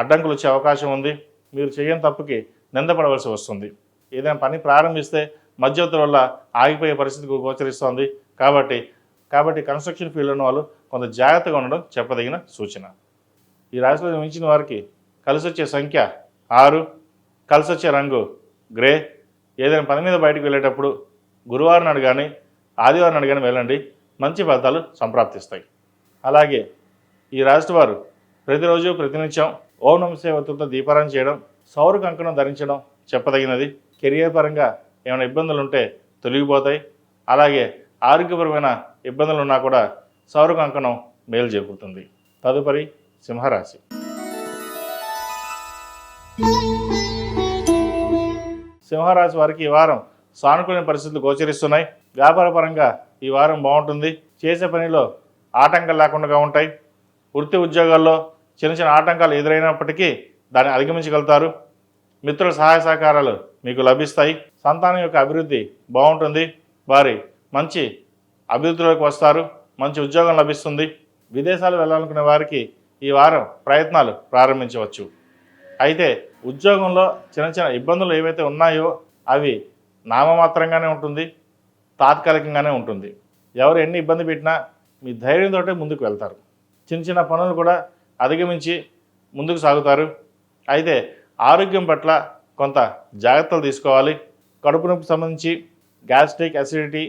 అడ్డంకులు వచ్చే అవకాశం ఉంది. మీరు చేయని తప్పుకి నిందపడవలసి వస్తుంది. ఏదైనా పని ప్రారంభిస్తే మధ్యవర్తుల వల్ల ఆగిపోయే పరిస్థితికి గోచరిస్తోంది. కాబట్టి కన్స్ట్రక్షన్ ఫీల్డ్ ఉన్న వాళ్ళు కొంత జాగ్రత్తగా ఉండడం చెప్పదగిన సూచన. ఈ రాశిలో జన్మించిన వారికి కలిసి వచ్చే సంఖ్య 6, కలిసి వచ్చే రంగు గ్రే. ఏదైనా పని మీద బయటకు వెళ్ళేటప్పుడు గురువారం నాడు కానీ ఆదివారం నాడు కానీ వెళ్ళండి. మంచి ఫలితాలు సంప్రాప్తిస్తాయి. అలాగే ఈ రాశి వారు ప్రతిరోజు ప్రతినిత్యం ఓం నమః శివాయ ఒత్తులతో దీపారాధన చేయడం, సౌర కంకణం ధరించడం చెప్పదగినది. కెరియర్ పరంగా ఏమైనా ఇబ్బందులు ఉంటే తొలగిపోతాయి. అలాగే ఆరోగ్యపరమైన ఇబ్బందులు ఉన్నా కూడా సౌర కంకణం మేలు చేకూరుతుంది. తదుపరి సింహరాశి. సింహరాశి వారికి ఈ వారం సానుకూల పరిస్థితులు గోచరిస్తున్నాయి. వ్యాపారపరంగా ఈ వారం బాగుంటుంది. చేసే పనిలో ఆటంకాలు లేకుండా ఉంటాయి. వృత్తి ఉద్యోగాల్లో చిన్న చిన్న ఆటంకాలు ఎదురైనప్పటికీ దాన్ని అధిగమించగలుగుతారు. మిత్రుల సహాయ సహకారాలు మీకు లభిస్తాయి. సంతానం యొక్క అభివృద్ధి బాగుంటుంది. వారి మంచి అభివృద్ధిలోకి వస్తారు. మంచి ఉద్యోగం లభిస్తుంది. విదేశాలు వెళ్ళాలనుకునే వారికి ఈ వారం ప్రయత్నాలు ప్రారంభించవచ్చు. అయితే ఉద్యోగంలో చిన్న చిన్న ఇబ్బందులు ఏవైతే ఉన్నాయో అవి నామమాత్రంగానే ఉంటుంది, తాత్కాలికంగానే ఉంటుంది. ఎవరు ఎన్ని ఇబ్బంది పెట్టినా మీ ధైర్యంతో ముందుకు వెళ్తారు. చిన్న చిన్న పనులు కూడా అధిగమించి ముందుకు సాగుతారు. అయితే ఆరోగ్యం పట్ల కొంత జాగ్రత్తలు తీసుకోవాలి. కడుపు నొప్పికి సంబంధించి గ్యాస్ట్రిక్, అసిడిటీ,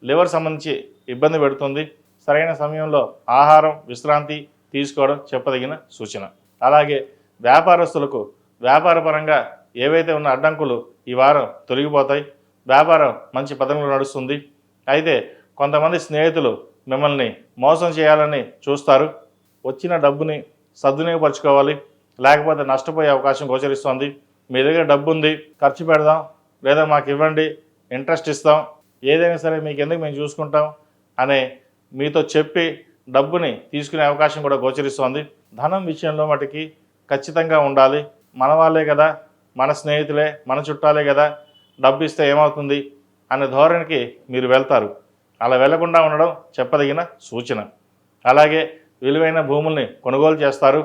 లివర్ సంబంధించి ఇబ్బంది పెడుతుంది. సరైన సమయంలో ఆహారం, విశ్రాంతి తీసుకోవడం చెప్పదగిన సూచన. అలాగే వ్యాపారస్తులకు వ్యాపారపరంగా ఏవైతే ఉన్న అడ్డంకులు ఈ వారం తొలగిపోతాయి. వ్యాపారం మంచి పదంలో నడుస్తుంది. అయితే కొంతమంది స్నేహితులు మిమ్మల్ని మోసం చేయాలని చూస్తారు. వచ్చిన డబ్బుని సద్వినియోగపరచుకోవాలి, లేకపోతే నష్టపోయే అవకాశం గోచరిస్తుంది. మీ దగ్గర డబ్బు ఉంది, ఖర్చు పెడదాం, లేదా మాకు ఇవ్వండి, ఇంట్రెస్ట్ ఇస్తాం, ఏదైనా సరే మీకు ఎందుకు మేము చూసుకుంటాం అనే మీతో చెప్పి డబ్బుని తీసుకునే అవకాశం కూడా గోచరిస్తోంది. ధనం విషయంలో మటుకి ఖచ్చితంగా ఉండాలి. మన వాళ్ళే కదా, మన స్నేహితులే, మన చుట్టాలే కదా, డబ్బు ఇస్తే ఏమవుతుంది అనే ధోరణికి మీరు వెళ్తారు. అలా వెళ్లకుండా ఉండడం చెప్పదగిన సూచన. అలాగే విలువైన భూముల్ని కొనుగోలు చేస్తారు.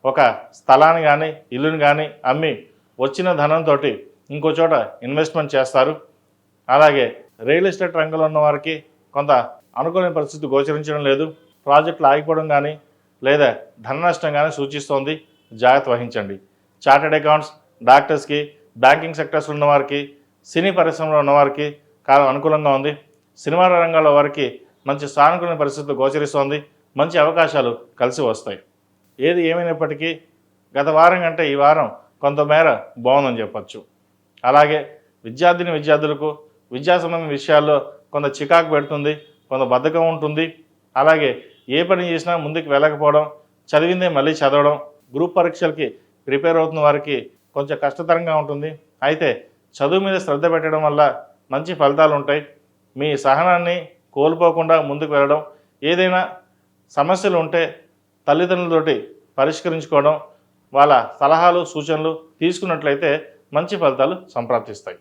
ఒక స్థలాన్ని కానీ ఇల్లుని కానీ అమ్మి వచ్చిన ధనంతో ఇంకో చోట ఇన్వెస్ట్మెంట్ చేస్తారు. అలాగే రియల్ ఎస్టేట్ రంగంలో ఉన్న వారికి కొంత అనుకూలమైన పరిస్థితి గోచరించడం లేదు. ప్రాజెక్టులు ఆగిపోవడం కానీ లేదా ధన నష్టం కానీ సూచిస్తోంది. జాగ్రత్త వహించండి. చార్టెడ్ అకౌంట్స్, డాక్టర్స్కి, బ్యాంకింగ్ సెక్టర్స్ ఉన్నవారికి, సినీ పరిశ్రమలో ఉన్నవారికి కాలం అనుకూలంగా ఉంది. సినిమా రంగాల వారికి మంచి సానుకూల పరిస్థితులు గోచరిస్తోంది. మంచి అవకాశాలు కలిసి వస్తాయి. ఏది ఏమైనప్పటికీ గత వారం కంటే ఈ వారం కొంతమేర బాగుందని చెప్పచ్చు. అలాగే విద్యార్థులకు విద్యా సంబంధించిన విషయాల్లో కొంత చికాకు పెడుతుంది, కొంత బద్ధకం ఉంటుంది. అలాగే ఏ పని చేసినా ముందుకు వెళ్ళకపోవడం, చదివిందే మళ్ళీ చదవడం, గ్రూప్ పరీక్షలకి ప్రిపేర్ అవుతున్న వారికి కొంచెం కష్టతరంగా ఉంటుంది. అయితే చదువు మీద శ్రద్ధ పెట్టడం వల్ల మంచి ఫలితాలు ఉంటాయి. మీ సహనాన్ని కోల్పోకుండా ముందుకు వెళ్ళడం, ఏదైనా సమస్యలు ఉంటే తల్లిదండ్రులతోటి పరిష్కరించుకోవడం, వాళ్ళ సలహాలు సూచనలు తీసుకున్నట్లయితే మంచి ఫలితాలు సంప్రాప్తిస్తాయి.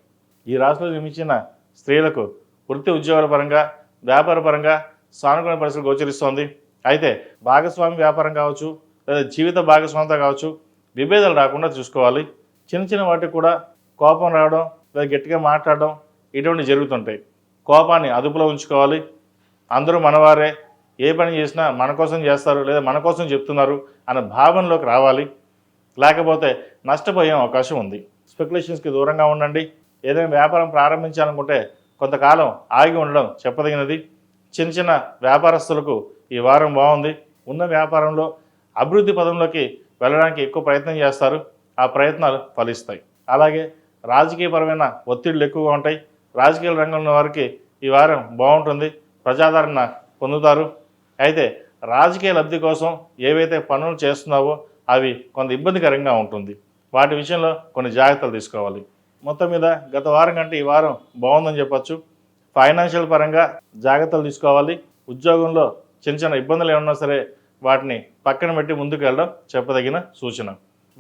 ఈ రాశిలో జన్మించిన స్త్రీలకు వృత్తి ఉద్యోగాల పరంగా, వ్యాపార పరంగా సానుకూల పరిస్థితులు గోచరిస్తోంది. అయితే భాగస్వామి వ్యాపారం కావచ్చు, లేదా జీవిత భాగస్వామితో కావచ్చు, విభేదాలు రాకుండా చూసుకోవాలి. చిన్న చిన్న వాటికి కూడా కోపం రావడం, లేదా గట్టిగా మాట్లాడడం ఇటువంటి జరుగుతుంటాయి. కోపాన్ని అదుపులో ఉంచుకోవాలి. అందరూ మనవారే, ఏ పని చేసినా మన కోసం చేస్తారు లేదా మన కోసం చెప్తున్నారు అనే భావనలోకి రావాలి. లేకపోతే నష్టపోయే అవకాశం ఉంది. స్పెక్యులేషన్స్కి దూరంగా ఉండండి. ఏదైనా వ్యాపారం ప్రారంభించాలనుకుంటే కొంతకాలం ఆగి ఉండడం చెప్పదగినది. చిన్న చిన్న వ్యాపారస్తులకు ఈ వారం బాగుంది. ఉన్న వ్యాపారంలో అభివృద్ధి పదంలోకి వెళ్ళడానికి ఎక్కువ ప్రయత్నం చేస్తారు. ఆ ప్రయత్నాలు ఫలిస్తాయి. అలాగే రాజకీయపరమైన ఒత్తిళ్లు ఎక్కువగా ఉంటాయి. రాజకీయ రంగంలో ఉన్న వారికి ఈ వారం బాగుంటుంది. ప్రజాదరణ పొందుతారు. అయితే రాజకీయ లబ్ధి కోసం ఏవైతే పనులు చేస్తున్నావో అవి కొంత ఇబ్బందికరంగా ఉంటుంది. వాటి విషయంలో కొన్ని జాగ్రత్తలు తీసుకోవాలి. మొత్తం మీద గత వారం కంటే ఈ వారం బాగుందని చెప్పొచ్చు. ఫైనాన్షియల్ పరంగా జాగ్రత్తలు తీసుకోవాలి. ఉద్యోగంలో చిన్న చిన్న ఇబ్బందులు ఏమన్నా సరే వాటిని పక్కన పెట్టి ముందుకు వెళ్ళడం చెప్పదగిన సూచన.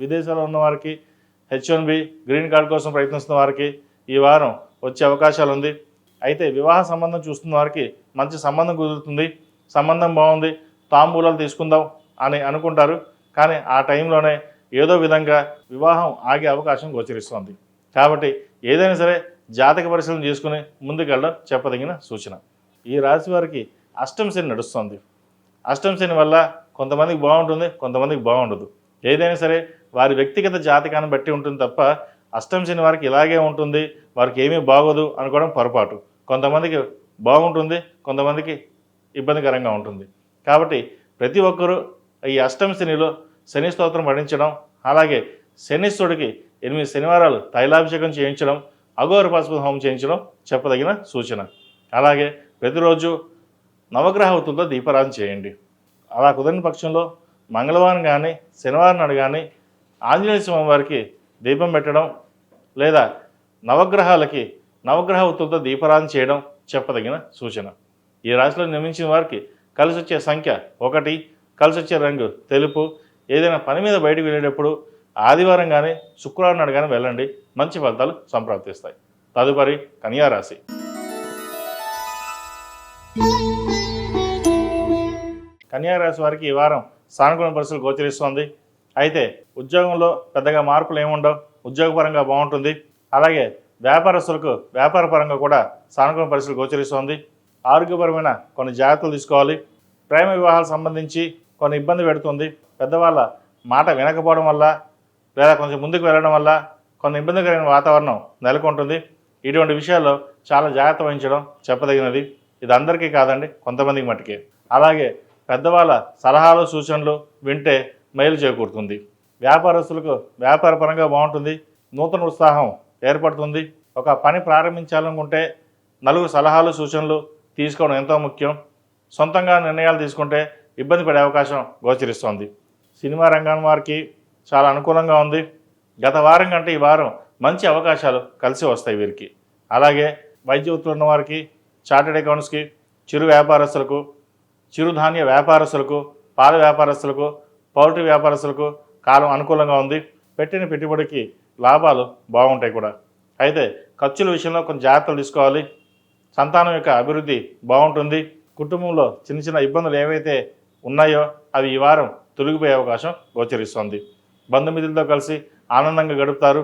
విదేశాల్లో ఉన్న వారికి H1B గ్రీన్ కార్డ్ కోసం ప్రయత్నిస్తున్న వారికి ఈ వారం వచ్చే అవకాశాలు ఉంది. అయితే వివాహ సంబంధం చూస్తున్న వారికి మంచి సంబంధం కుదురుతుంది. సంబంధం బాగుంది, తాంబూలాలు తీసుకుందాం అని అనుకుంటారు. కానీ ఆ టైంలోనే ఏదో విధంగా వివాహం ఆగే అవకాశం గోచరిస్తుంది. కాబట్టి ఏదైనా సరే జాతక పరిశీలన చేసుకుని ముందుకెళ్ళడం చెప్పదగిన సూచన. ఈ రాశి వారికి అష్టమ శని నడుస్తుంది. అష్టమ శని వల్ల కొంతమందికి బాగుంటుంది, కొంతమందికి బాగుండదు. ఏదైనా సరే వారి వ్యక్తిగత జాతకాన్ని బట్టి ఉంటుంది తప్ప అష్టమ శని వారికి ఇలాగే ఉంటుంది, వారికి ఏమీ బాగోదు అనుకోవడం పొరపాటు. కొంతమందికి బాగుంటుంది, కొంతమందికి ఇబ్బందికరంగా ఉంటుంది. కాబట్టి ప్రతి ఒక్కరూ ఈ అష్టమ శనిలో శని స్తోత్రం పఠించడం, అలాగే శనీశ్వరుడికి 8 శనివారాలు తైలాభిషేకం చేయించడం, అఘోర పాశుపత హోమం చేయించడం చెప్పదగిన సూచన. అలాగే ప్రతిరోజు నవగ్రహవతులతో దీపారాధన చేయండి. అలా కుదరని పక్షంలో మంగళవారం కానీ శనివారం నాడు కానీ ఆంజనేయ స్వామి వారికి దీపం పెట్టడం లేదా నవగ్రహాలకి నవగ్రహవతులతో దీపారాధన చేయడం చెప్పదగిన సూచన. ఈ రాశిలో నిర్మించిన వారికి కలిసి వచ్చే సంఖ్య 1, కలిసి వచ్చే రంగు తెలుపు. ఏదైనా పని మీద బయటకు వెళ్ళేటప్పుడు ఆదివారం కానీ శుక్రవారం నాడు కానీ వెళ్ళండి, మంచి ఫలితాలు సంప్రాప్తిస్తాయి. తదుపరి కన్యా రాశి. కన్యా రాశి వారికి ఈ వారం సానుకూల పరిస్థితులు గోచరిస్తుంది. అయితే ఉద్యోగంలో పెద్దగా మార్పులు ఏముండవు, ఉద్యోగపరంగా బాగుంటుంది. అలాగే వ్యాపారస్తులకు వ్యాపారపరంగా కూడా సానుకూల పరిస్థితులు గోచరిస్తుంది. ఆరోగ్యపరమైన కొన్ని జాగ్రత్తలు తీసుకోవాలి. ప్రేమ వివాహాలకు సంబంధించి కొన్ని ఇబ్బంది పెడుతుంది. పెద్దవాళ్ళ మాట వినకపోవడం వల్ల లేదా కొంచెం ముందుకు వెళ్ళడం వల్ల కొన్ని ఇబ్బందికరమైన వాతావరణం నెలకొంటుంది. ఇటువంటి విషయాల్లో చాలా జాగ్రత్త వహించడం చెప్పదగినది. ఇది అందరికీ కాదండి, కొంతమందికి మట్టుకే. అలాగే పెద్దవాళ్ళ సలహాలు సూచనలు వింటే మేలు చేకూరుతుంది. వ్యాపారస్తులకు వ్యాపారపరంగా బాగుంటుంది. నూతన ఉత్సాహం ఏర్పడుతుంది. ఒక పని ప్రారంభించాలనుకుంటే నలుగురు సలహాలు సూచనలు తీసుకోవడం ఎంతో ముఖ్యం. సొంతంగా నిర్ణయాలు తీసుకుంటే ఇబ్బంది పడే అవకాశం గోచరిస్తోంది. సినిమా రంగం వారికి చాలా అనుకూలంగా ఉంది. గత వారం కంటే ఈ వారం మంచి అవకాశాలు కలిసి వస్తాయి వీరికి. అలాగే వైద్య వృత్తిలో ఉన్న వారికి, చార్టెడ్ అకౌంట్స్కి, చిరు వ్యాపారస్తులకు, చిరుధాన్య వ్యాపారస్తులకు, పాల వ్యాపారస్తులకు, పౌల్ట్రీ వ్యాపారస్తులకు కాలం అనుకూలంగా ఉంది. పెట్టిన పెట్టుబడికి లాభాలు బాగుంటాయి కూడా. అయితే ఖర్చుల విషయంలో కొంచెం జాగ్రత్తలు తీసుకోవాలి. సంతానం యొక్క అభివృద్ధి బాగుంటుంది. కుటుంబంలో చిన్న చిన్న ఇబ్బందులు ఏవైతే ఉన్నాయో అవి ఈ వారం తొలగిపోయే అవకాశం గోచరిస్తుంది. బంధుమిత్రులతో కలిసి ఆనందంగా గడుపుతారు.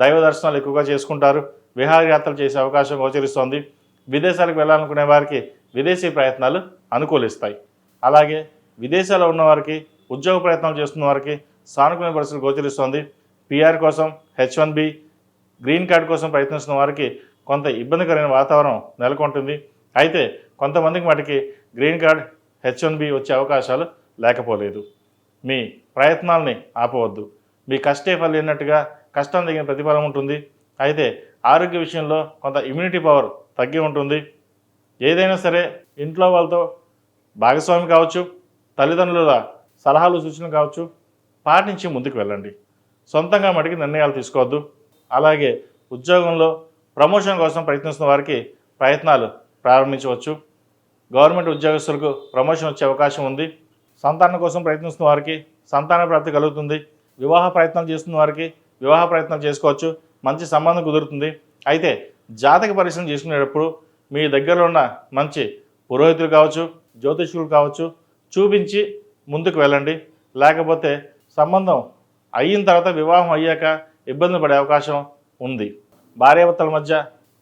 దైవ దర్శనాలు ఎక్కువగా చేసుకుంటారు. విహారయాత్రలు చేసే అవకాశం గోచరిస్తోంది. విదేశాలకు వెళ్ళాలనుకునే వారికి విదేశీ ప్రయత్నాలు అనుకూలిస్తాయి. అలాగే విదేశాల్లో ఉన్నవారికి, ఉద్యోగ ప్రయత్నాలు చేస్తున్న వారికి సానుకూల పరిస్థితులు గోచరిస్తోంది. PR కోసం, H1B గ్రీన్ కార్డ్ కోసం ప్రయత్నిస్తున్న వారికి కొంత ఇబ్బందికరమైన వాతావరణం నెలకొంటుంది. అయితే కొంతమందికి మటుకి గ్రీన్ కార్డ్, H1B వచ్చే అవకాశాలు లేకపోలేదు. మీ ప్రయత్నాల్ని ఆపవద్దు. మీ కష్టే ఫలినట్టుగా కష్టం తగిన ప్రతిఫలం ఉంటుంది. అయితే ఆరోగ్య విషయంలో కొంత ఇమ్యూనిటీ పవర్ తగ్గి ఉంటుంది. ఏదైనా సరే ఇంట్లో వాళ్ళతో భాగస్వామి కావచ్చు, తల్లిదండ్రుల సలహాలు సూచనలు కావచ్చు, పాటించి ముందుకు వెళ్ళండి. సొంతంగా మటుకి నిర్ణయాలు తీసుకోవద్దు. అలాగే ఉద్యోగంలో ప్రమోషన్ కోసం ప్రయత్నిస్తున్న వారికి ప్రయత్నాలు ప్రారంభించవచ్చు. గవర్నమెంట్ ఉద్యోగస్తులకు ప్రమోషన్ వచ్చే అవకాశం ఉంది. సంతానం కోసం ప్రయత్నిస్తున్న వారికి సంతాన ప్రాప్తి కలుగుతుంది. వివాహ ప్రయత్నాలు చేస్తున్న వారికి వివాహ ప్రయత్నాలు చేసుకోవచ్చు. మంచి సంబంధం కుదురుతుంది. అయితే జాతక పరిశీలన చేసుకునేటప్పుడు మీ దగ్గరలో ఉన్న మంచి పురోహితులు కావచ్చు, జ్యోతిష్కులు కావచ్చు చూపించి ముందుకు వెళ్ళండి. లేకపోతే సంబంధం అయిన తర్వాత వివాహం అయ్యాక ఇబ్బంది పడే అవకాశం ఉంది. భార్యాభర్తల మధ్య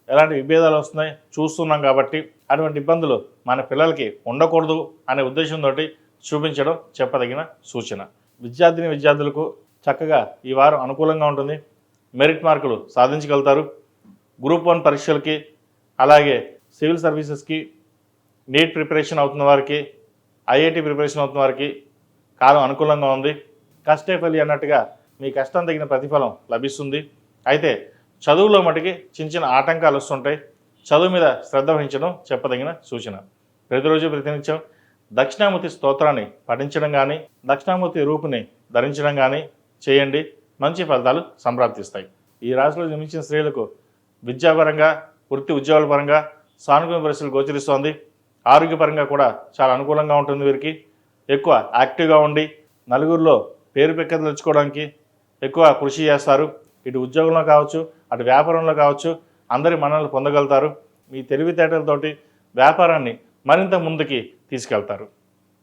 ఎలాంటి విభేదాలు వస్తున్నాయి చూస్తున్నాం. కాబట్టి అటువంటి ఇబ్బందులు మన పిల్లలకి ఉండకూడదు అనే ఉద్దేశంతో చూపించడం చెప్పదగిన సూచన. విద్యార్థులకు చక్కగా ఈ వారం అనుకూలంగా ఉంటుంది. మెరిట్ మార్కులు సాధించగలుగుతారు. గ్రూప్ 1 పరీక్షలకి, అలాగే సివిల్ సర్వీసెస్కి, నీట్ ప్రిపరేషన్ అవుతున్న వారికి, ఐఐటి ప్రిపరేషన్ అవుతున్న వారికి కాలం అనుకూలంగా ఉంది. కష్టే ఫలి అన్నట్టుగా మీ కష్టం తగిన ప్రతిఫలం లభిస్తుంది. అయితే చదువులో మటుకి చిన్న ఆటంకాలు వస్తుంటాయి. చదువు మీద శ్రద్ధ వహించడం చెప్పదగిన సూచన. ప్రతిరోజు ప్రతినిత్యం దక్షిణామూర్తి స్తోత్రాన్ని పఠించడం కానీ, దక్షిణామూర్తి రూపుని ధరించడం కానీ చేయండి. మంచి ఫలితాలు సంప్రాప్తిస్తాయి. ఈ రాశిలో జన్మించిన స్త్రీలకు విద్యాపరంగా, వృత్తి ఉద్యోగాల పరంగా సానుకూల పరిస్థితులు గోచరిస్తోంది. ఆరోగ్యపరంగా కూడా చాలా అనుకూలంగా ఉంటుంది. వీరికి ఎక్కువ యాక్టివ్గా ఉండి నలుగురిలో పేరు తెచ్చుకోవడానికి ఎక్కువ కృషి చేస్తారు. ఇటు ఉద్యోగంలో కావచ్చు, అటు వ్యాపారంలో కావచ్చు, అందరి మన్ననలు పొందగలుగుతారు. మీ తెలివితేటలతోటి వ్యాపారాన్ని మరింత ముందుకి తీసుకెళ్తారు.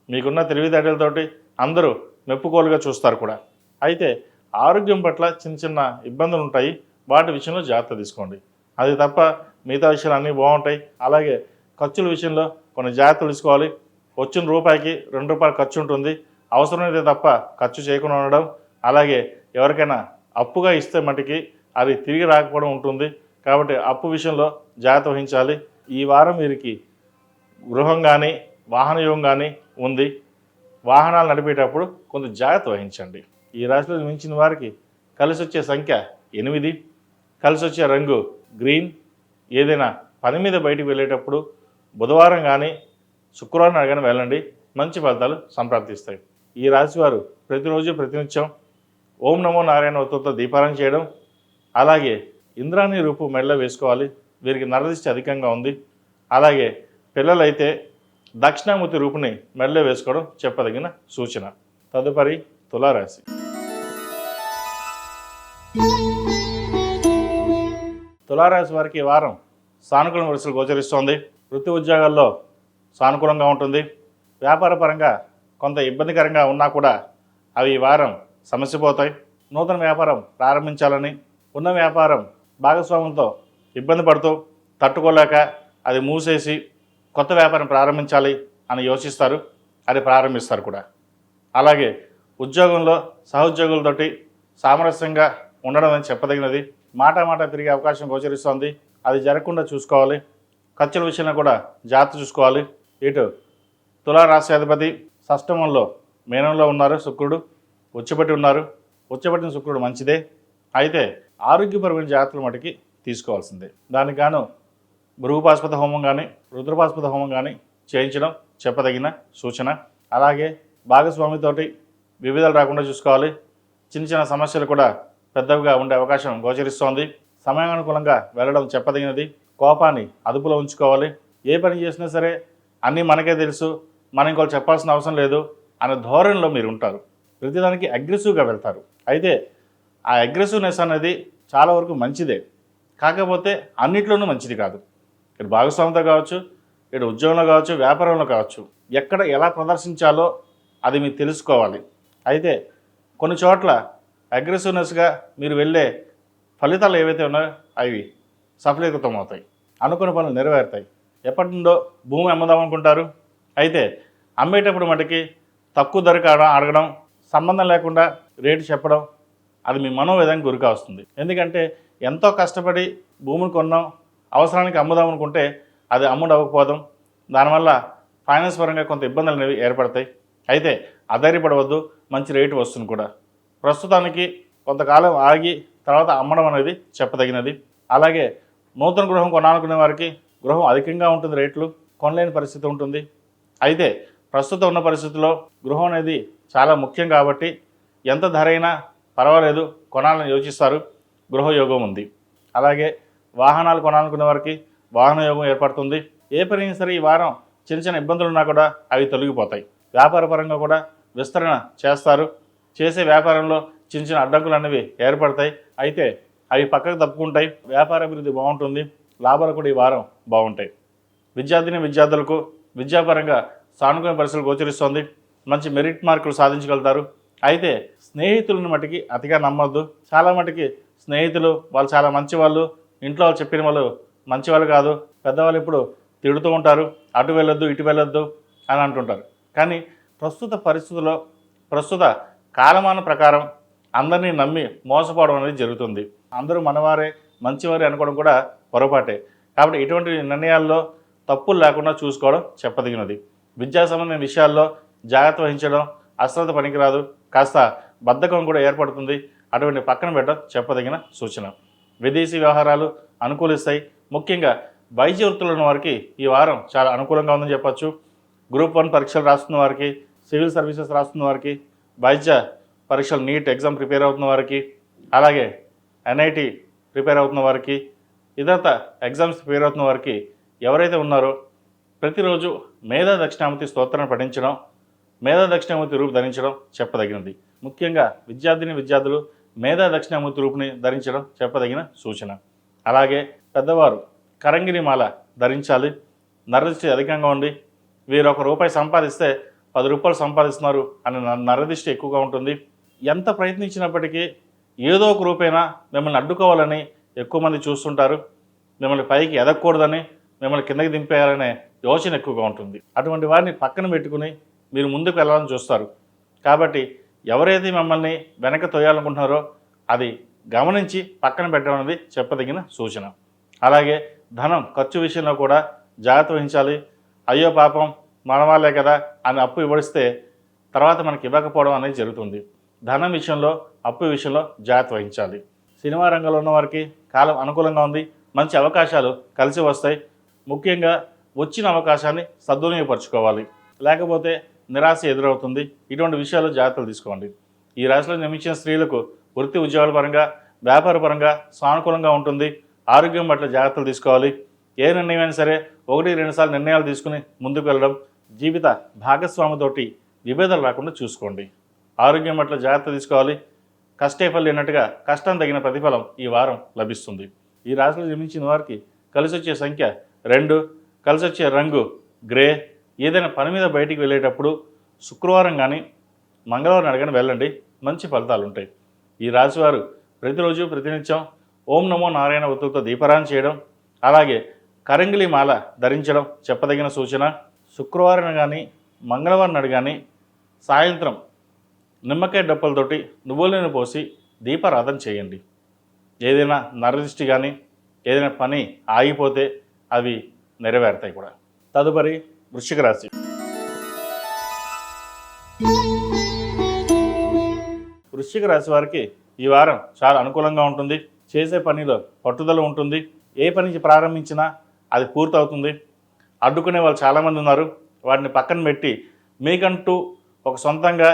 మీకున్న తెలివితేటలతోటి అందరూ మెప్పుకోలుగా చూస్తారు కూడా. అయితే ఆరోగ్యం పట్ల చిన్న ఇబ్బందులు ఉంటాయి. వాటి విషయంలో జాగ్రత్త తీసుకోండి. అది తప్ప మిగతా విషయాలు అన్నీ బాగుంటాయి. అలాగే ఖర్చుల విషయంలో కొన్ని జాగ్రత్తలు తీసుకోవాలి. వచ్చిన రూపాయికి 2 రూపాయలు ఖర్చు ఉంటుంది. అవసరమైతే తప్ప ఖర్చు చేయకుండా ఉండడం, అలాగే ఎవరికైనా అప్పుగా ఇస్తే మటుకి అది తిరిగి రాకపోవడం ఉంటుంది. కాబట్టి అప్పు విషయంలో జాగ్రత్త వహించాలి. ఈ వారం వీరికి గృహం కానీ, వాహన యోగం కానీ ఉంది. వాహనాలు నడిపేటప్పుడు కొంత జాగ్రత్త వహించండి. ఈ రాశిలో మించిన వారికి కలిసి వచ్చే సంఖ్య 8, కలిసి వచ్చే రంగు గ్రీన్. ఏదైనా పని మీద బయటికి వెళ్ళేటప్పుడు బుధవారం కానీ, శుక్రవారం కానీ వెళ్ళండి. మంచి ఫలితాలు సంప్రాప్తిస్తాయి. ఈ రాశి వారు ప్రతిరోజు ప్రతినిత్యం ఓం నమో నారాయణ ఒత్తుతో దీపారాయణ చేయడం, అలాగే ఇంద్రాణి రూపు మెడలో వేసుకోవాలి. వీరికి నరదిష్టి అధికంగా ఉంది. అలాగే పిల్లలైతే దక్షిణామూర్తి రూపుని మెడలో వేసుకోవడం చెప్పదగిన సూచన. తదుపరి తులారాశి. తులారాశి వారికి ఈ వారం సానుకూల పరిస్థితులు గోచరిస్తోంది. వృత్తి ఉద్యోగాల్లో సానుకూలంగా ఉంటుంది. వ్యాపార పరంగా కొంత ఇబ్బందికరంగా ఉన్నా కూడా అవి ఈ వారం సమస్యపోతాయి. నూతన వ్యాపారం ప్రారంభించాలని, ఉన్న వ్యాపారం భాగస్వాములతో ఇబ్బంది పడుతూ తట్టుకోలేక అది మూసేసి కొత్త వ్యాపారం ప్రారంభించాలి అని యోచిస్తారు. అది ప్రారంభిస్తారు కూడా. అలాగే ఉద్యోగంలో సహోద్యోగులతోటి సామరస్యంగా ఉండడం అని చెప్పదగినది. మాట తిరిగే అవకాశం గోచరిస్తోంది. అది జరగకుండా చూసుకోవాలి. ఖర్చుల విషయంలో కూడా జాగ్రత్త చూసుకోవాలి. ఇటు తులారాశ్యాధిపతి షష్టమంలో మీనంలో ఉన్నారు. శుక్రుడు ఉచ్చబెట్టి ఉన్నారు. ఉచ్చబెట్టిన శుక్రుడు మంచిదే. అయితే ఆరోగ్యపరమైన జాగ్రత్తలు మటుకి తీసుకోవాల్సిందే. దానికి గాను భృగుపాస్పద హోమం కానీ, రుద్రపాస్పద హోమం కానీ చేయించడం చెప్పదగిన సూచన. అలాగే భాగస్వామితోటి వివిధాలు రాకుండా చూసుకోవాలి. చిన్న సమస్యలు కూడా పెద్దవిగా ఉండే అవకాశం గోచరిస్తోంది. సమయానుకూలంగా వెళ్ళడం చెప్పదగినది. కోపాన్ని అదుపులో ఉంచుకోవాలి. ఏ పని చేసినా సరే అన్నీ మనకే తెలుసు, మనం ఇంకోటి చెప్పాల్సిన అవసరం లేదు అనే ధోరణిలో మీరు ఉంటారు. ప్రతిదానికి అగ్రెసివ్గా వెళ్తారు. అయితే ఆ అగ్రెసివ్నెస్ అనేది చాలా వరకు మంచిదే, కాకపోతే అన్నిట్లోనూ మంచిది కాదు. ఇటు భాగస్వామితో కావచ్చు, ఇటు ఉద్యోగంలో కావచ్చు, వ్యాపారంలో కావచ్చు, ఎక్కడ ఎలా ప్రదర్శించాలో అది మీరు తెలుసుకోవాలి. అయితే కొన్ని చోట్ల అగ్రెసివ్నెస్గా మీరు వెళ్ళే ఫలితాలు ఏవైతే ఉన్నాయో అవి సఫలీకృతం అవుతాయి. అనుకున్న పనులు నెరవేరుతాయి. ఎప్పటి నుండో భూమి అమ్ముదాం అనుకుంటారు. అయితే అమ్మేటప్పుడు మటుకి తక్కువ ధరకు అడగడం, సంబంధం లేకుండా రేటు చెప్పడం, అది మీ మనోవేదానికి గురికా వస్తుంది. ఎందుకంటే ఎంతో కష్టపడి భూమిని కొన్నాం, అవసరానికి అమ్ముదాం అనుకుంటే అది అమ్ముడు అవ్వకపోవడం, దానివల్ల ఫైనాన్స్ పరంగా కొంత ఇబ్బందులు అనేవి ఏర్పడతాయి. అయితే అధైర్యపడవద్దు, మంచి రేటు వస్తుంది కూడా. ప్రస్తుతానికి కొంతకాలం ఆగి తర్వాత అమ్మడం అనేది చెప్పదగినది. అలాగే నూతన గృహం కొనాలనుకునే వారికి గృహం అధికంగా ఉంటుంది, రేట్లు కొనలేని పరిస్థితి ఉంటుంది. అయితే ప్రస్తుతం ఉన్న పరిస్థితుల్లో గృహం అనేది చాలా ముఖ్యం కాబట్టి ఎంత ధర అయినా పర్వాలేదు కొనాలని యోచిస్తారు. గృహయోగం ఉంది. అలాగే వాహనాలు కొనాలనుకునే వారికి వాహన యోగం ఏర్పడుతుంది. ఏ పని అయినా సరే ఈ వారం చిన్న ఇబ్బందులు ఉన్నా కూడా అవి తొలగిపోతాయి. వ్యాపార పరంగా కూడా విస్తరణ చేస్తారు. చేసే వ్యాపారంలో చిన్న అడ్డంకులు అనేవి ఏర్పడతాయి. అయితే అవి పక్కకు తప్పుకుంటాయి. వ్యాపార అభివృద్ధి బాగుంటుంది. లాభాలు కూడా ఈ వారం బాగుంటాయి. విద్యార్థులకు విద్యాపరంగా సానుకూల పరిస్థితులు గోచరిస్తోంది. మంచి మెరిట్ మార్కులు సాధించగలుగుతారు. అయితే స్నేహితులను మటుకి అతిగా నమ్మొద్దు. చాలా మటుకి స్నేహితులు వాళ్ళు చాలా మంచివాళ్ళు, ఇంట్లో వాళ్ళు చెప్పిన వాళ్ళు మంచివాళ్ళు కాదు. పెద్దవాళ్ళు ఇప్పుడు తిడుతూ ఉంటారు, అటు వెళ్ళొద్దు ఇటు వెళ్ళొద్దు అని అంటుంటారు. కానీ ప్రస్తుత పరిస్థితుల్లో ప్రస్తుత కాలమాన ప్రకారం అందరినీ నమ్మి మోసపోవడం అనేది జరుగుతుంది. అందరూ మనవారే మంచివారే అనుకోవడం కూడా పొరపాటే. కాబట్టి ఇటువంటి నిర్ణయాల్లో తప్పులు లేకుండా చూసుకోవడం చెప్పదగినది. విద్యా సంబంధమైన విషయాల్లో జాగ్రత్త వహించడం అశ్రద్ధ పనికిరాదు. కాస్త బద్ధకం కూడా ఏర్పడుతుంది. అటువంటి పక్కన పెట్టడం చెప్పదగిన సూచన. విదేశీ వ్యవహారాలు అనుకూలిస్తాయి. ముఖ్యంగా వైద్య వృత్తులు ఉన్న వారికి ఈ వారం చాలా అనుకూలంగా ఉందని చెప్పచ్చు. గ్రూప్ 1 పరీక్షలు రాస్తున్న వారికి, సివిల్ సర్వీసెస్ రాస్తున్న వారికి, వైద్య పరీక్షలు నీట్ ఎగ్జామ్ ప్రిపేర్ అవుతున్న వారికి, అలాగే NIT ప్రిపేర్ అవుతున్న వారికి, ఇతరత ఎగ్జామ్స్ ప్రిపేర్ అవుతున్న వారికి ఎవరైతే ఉన్నారో ప్రతిరోజు మేధా దక్షిణామూర్తి స్తోత్రాన్ని పఠించడం, మేధా దక్షిణామూర్తి రూపు ధరించడం చెప్పదగినది. ముఖ్యంగా విద్యార్థులు మేధా దక్షిణామూర్తి రూపుని ధరించడం చెప్పదగిన సూచన. అలాగే పెద్దవారు కరంగిరి మాల ధరించాలి. నరదృష్టి అధికంగా ఉండి వీరు ₹1 సంపాదిస్తే ₹10 సంపాదిస్తున్నారు అని నరదృష్టి ఎక్కువగా ఉంటుంది. ఎంత ప్రయత్నించినప్పటికీ ఏదో ఒక రూపేణా మిమ్మల్ని అడ్డుకోవాలని ఎక్కువ మంది చూస్తుంటారు. మిమ్మల్ని పైకి ఎదగకూడదని, మిమ్మల్ని కిందకి దింపేయాలనే యోచన ఎక్కువగా ఉంటుంది. అటువంటి వారిని పక్కన పెట్టుకుని మీరు ముందుకు వెళ్ళాలని చూస్తారు. కాబట్టి ఎవరైతే మిమ్మల్ని వెనక తోయాలనుకుంటున్నారో అది గమనించి పక్కన పెట్టడం అనేది చెప్పదగిన సూచన. అలాగే ధనం ఖర్చు విషయంలో కూడా జాగ్రత్త వహించాలి. అయ్యో పాపం మన వాళ్ళే కదా అని అప్పు ఇవ్వడిస్తే తర్వాత మనకి ఇవ్వకపోవడం అనేది జరుగుతుంది. ధనం విషయంలో, అప్పు విషయంలో జాగ్రత్త వహించాలి. సినిమా రంగంలో ఉన్న వారికి కాలం అనుకూలంగా ఉంది. మంచి అవకాశాలు కలిసి వస్తాయి. ముఖ్యంగా వచ్చిన అవకాశాన్ని సద్వినియోగపరచుకోవాలి, లేకపోతే నిరాశ ఎదురవుతుంది. ఇటువంటి విషయాలు జాగ్రత్తలు తీసుకోండి. ఈ రాశిలో జన్మించిన స్త్రీలకు వృత్తి ఉద్యోగాల పరంగా, వ్యాపార పరంగా సానుకూలంగా ఉంటుంది. ఆరోగ్యం పట్ల జాగ్రత్తలు తీసుకోవాలి. ఏ నిర్ణయమైనా సరే 1-2 సార్లు నిర్ణయాలు తీసుకుని ముందుకు వెళ్ళడం, జీవిత భాగస్వామితోటి విభేదాలు రాకుండా చూసుకోండి. ఆరోగ్యం పట్ల జాగ్రత్త తీసుకోవాలి. కష్టే ఫలి అన్నట్టుగా కష్టం తగిన ప్రతిఫలం ఈ వారం లభిస్తుంది. ఈ రాశిలో జన్మించిన వారికి కలిసి వచ్చే సంఖ్య 2, కలిసి వచ్చే రంగు గ్రే. ఏదైనా పని మీద బయటికి వెళ్ళేటప్పుడు శుక్రవారం కానీ మంగళవారం అడగని వెళ్ళండి, మంచి ఫలితాలు ఉంటాయి. ఈ రాశివారు ప్రతిరోజు ప్రతినిత్యం ఓం నమో నారాయణ ఒత్తులతో దీపారాధన చేయడం, అలాగే కరంగిలి మాల ధరించడం చెప్పదగిన సూచన. శుక్రవారం కానీ మంగళవారం నాడు కానీ సాయంత్రం నిమ్మకాయ డప్పలతోటి నువ్వుల నూనె పోసి దీపారాధన చేయండి. ఏదైనా నరదృష్టి కానీ ఏదైనా పని ఆగిపోతే అవి నెరవేరుతాయి కూడా. తదుపరి వృశ్చిక రాశి. వృశ్చిక రాశి వారికి ఈ వారం చాలా అనుకూలంగా ఉంటుంది. చేసే పనిలో పట్టుదల ఉంటుంది. ఏ పని ప్రారంభించినా అది పూర్తవుతుంది. అడ్డుకునే వాళ్ళు చాలామంది ఉన్నారు. వాటిని పక్కన పెట్టి మీకంటూ ఒక సొంతంగా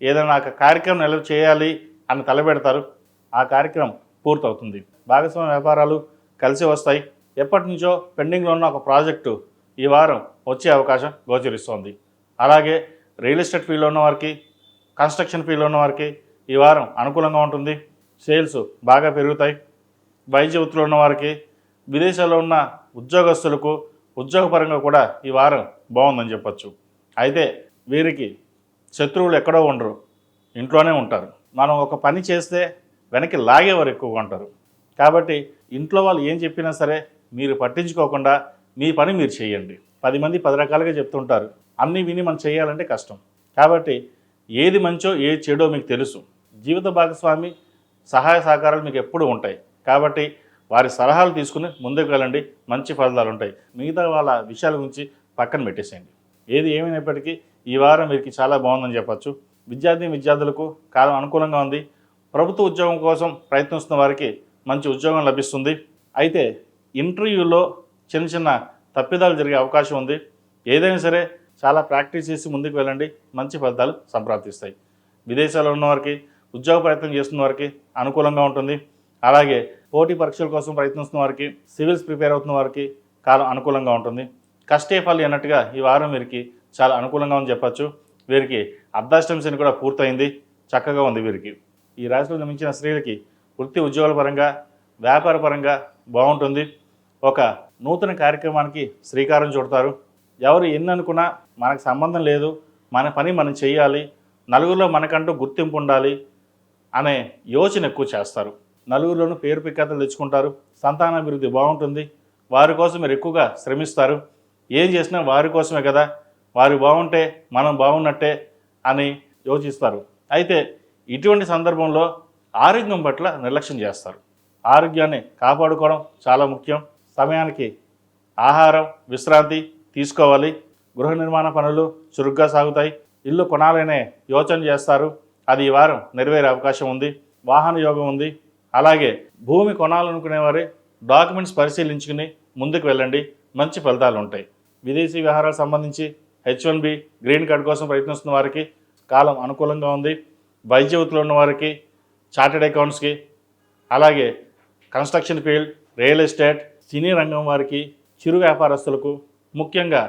ఏదైనా కార్యక్రమం నెలవు చేయాలి అని తలపెడతారు. ఆ కార్యక్రమం పూర్తవుతుంది. భాగస్వామ్య వ్యాపారాలు కలిసి వస్తాయి. ఎప్పటి నుంచో పెండింగ్లో ఉన్న ఒక ప్రాజెక్టు ఈ వారం వచ్చే అవకాశం గోచరిస్తోంది. అలాగే రియల్ ఎస్టేట్ ఫీల్డ్లో ఉన్న వారికి, కన్స్ట్రక్షన్ ఫీల్డ్లో ఉన్న వారికి ఈ వారం అనుకూలంగా ఉంటుంది. సేల్స్ బాగా పెరుగుతాయి. వైద్య వృత్తిలో ఉన్న వారికి, విదేశాల్లో ఉన్న ఉద్యోగస్తులకు ఉద్యోగపరంగా కూడా ఈ వారం బాగుందని చెప్పచ్చు. అయితే వీరికి శత్రువులు ఎక్కడో ఉండరు, ఇంట్లోనే ఉంటారు. మనం ఒక పని చేస్తే వెనక్కి లాగేవారు ఎక్కువగా ఉంటారు. కాబట్టి ఇంట్లో వాళ్ళు ఏం చెప్పినా సరే మీరు పట్టించుకోకుండా మీ పని మీరు చేయండి. 10 మంది 10 రకాలుగా చెప్తుంటారు. అన్నీ విని మనం చేయాలంటే కష్టం. కాబట్టి ఏది మంచో ఏది చెడో మీకు తెలుసు. జీవిత భాగస్వామి సహాయ సహకారాలు మీకు ఎప్పుడూ ఉంటాయి. కాబట్టి వారి సలహాలు తీసుకుని ముందుకు వెళ్ళండి, మంచి ఫలితాలు ఉంటాయి. మిగతా వాళ్ళ విషయాల గురించి పక్కన పెట్టేసేయండి. ఏది ఏమైనప్పటికీ ఈ వారం వీరికి చాలా బాగుందని చెప్పచ్చు. విద్యార్థులకు కాలం అనుకూలంగా ఉంది. ప్రభుత్వ ఉద్యోగం కోసం ప్రయత్నిస్తున్న వారికి మంచి ఉద్యోగం లభిస్తుంది. అయితే ఇంటర్వ్యూలో చిన్న చిన్న తప్పిదాలు జరిగే అవకాశం ఉంది. ఏదైనా సరే చాలా ప్రాక్టీస్ చేసి ముందుకు వెళ్ళండి, మంచి ఫలితాలు సంప్రాప్తిస్తాయి. విదేశాల్లో ఉన్నవారికి, ఉద్యోగ ప్రయత్నం చేస్తున్న వారికి అనుకూలంగా ఉంటుంది. అలాగే పోటీ పరీక్షల కోసం ప్రయత్నిస్తున్న వారికి, సివిల్స్ ప్రిపేర్ అవుతున్న వారికి కాలం అనుకూలంగా ఉంటుంది. కష్టే ఫలి అన్నట్టుగా ఈ వారం వీరికి చాలా అనుకూలంగా ఉందని చెప్పచ్చు. వీరికి అర్ధాష్టమి శని కూడా పూర్తయింది, చక్కగా ఉంది వీరికి. ఈ రాశిలో జన్మించిన స్త్రీలకి వృత్తి ఉద్యోగాల పరంగా, వ్యాపార పరంగా బాగుంటుంది. ఒక నూతన కార్యక్రమానికి శ్రీకారం చుడతారు. ఎవరు ఎన్ని అనుకున్నా మనకు సంబంధం లేదు, మన పని మనం చేయాలి, నలుగురిలో మనకంటూ గుర్తింపు ఉండాలి అనే యోచన ఎక్కువ చేస్తారు. నలుగురిలోనూ పేరు ప్రఖ్యాతలు తెచ్చుకుంటారు. సంతానాభివృద్ధి బాగుంటుంది. వారి కోసం మీరు ఎక్కువగా శ్రమిస్తారు. ఏం చేసినా వారి కోసమే కదా, వారు బాగుంటే మనం బాగున్నట్టే అని యోచిస్తారు. అయితే ఇటువంటి సందర్భంలో ఆరోగ్యం పట్ల నిర్లక్ష్యం చేస్తారు. ఆరోగ్యాన్ని కాపాడుకోవడం చాలా ముఖ్యం. సమయానికి ఆహారం, విశ్రాంతి తీసుకోవాలి. గృహ నిర్మాణ పనులు చురుగ్గా సాగుతాయి. ఇల్లు కొనాలనే యోచన చేస్తారు, అది ఈ వారం నెరవేరే అవకాశం ఉంది. వాహన యోగం ఉంది. అలాగే భూమి కొనాలనుకునేవారే డాక్యుమెంట్స్ పరిశీలించుకుని ముందుకు వెళ్ళండి, మంచి ఫలితాలు ఉంటాయి. విదేశీ వ్యవహారాలకు సంబంధించి H1B గ్రీన్ కార్డ్ కోసం ప్రయత్నిస్తున్న వారికి కాలం అనుకూలంగా ఉంది. వైద్య వృత్తిలో ఉన్న వారికి, చార్టెడ్ అకౌంట్స్కి, అలాగే కన్స్ట్రక్షన్ ఫీల్డ్, రియల్ ఎస్టేట్, సినీ రంగం వారికి, చిరు వ్యాపారస్తులకు, ముఖ్యంగా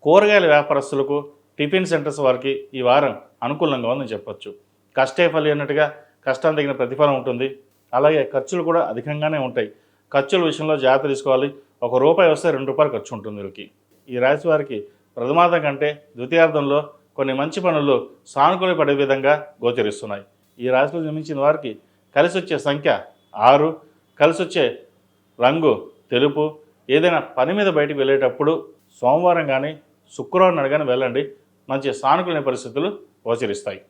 కూరగాయల వ్యాపారస్తులకు, టిఫిన్ సెంటర్స్ వారికి ఈ వారం అనుకూలంగా ఉందని చెప్పొచ్చు. కష్టే ఫలి అన్నట్టుగా కష్టం తగిన ప్రతిఫలం ఉంటుంది. అలాగే ఖర్చులు కూడా అధికంగానే ఉంటాయి. ఖర్చుల విషయంలో జాగ్రత్త తీసుకోవాలి. ₹1 వస్తే ₹2 ఖర్చు ఉంటుంది వీరికి. ఈ రాశి వారికి ప్రథమార్థం కంటే ద్వితీయార్థంలో కొన్ని మంచి పనులు సానుకూల పడే విధంగా గోచరిస్తున్నాయి. ఈ రాశిలో జన్మించిన వారికి కలిసి వచ్చే సంఖ్య 6, కలిసి వచ్చే రంగు తెలుపు. ఏదైనా పని మీద బయటికి వెళ్ళేటప్పుడు సోమవారం కానీ శుక్రవారం నాడు కానీ వెళ్ళండి, మంచి సానుకూల పరిస్థితులు గోచరిస్తాయి.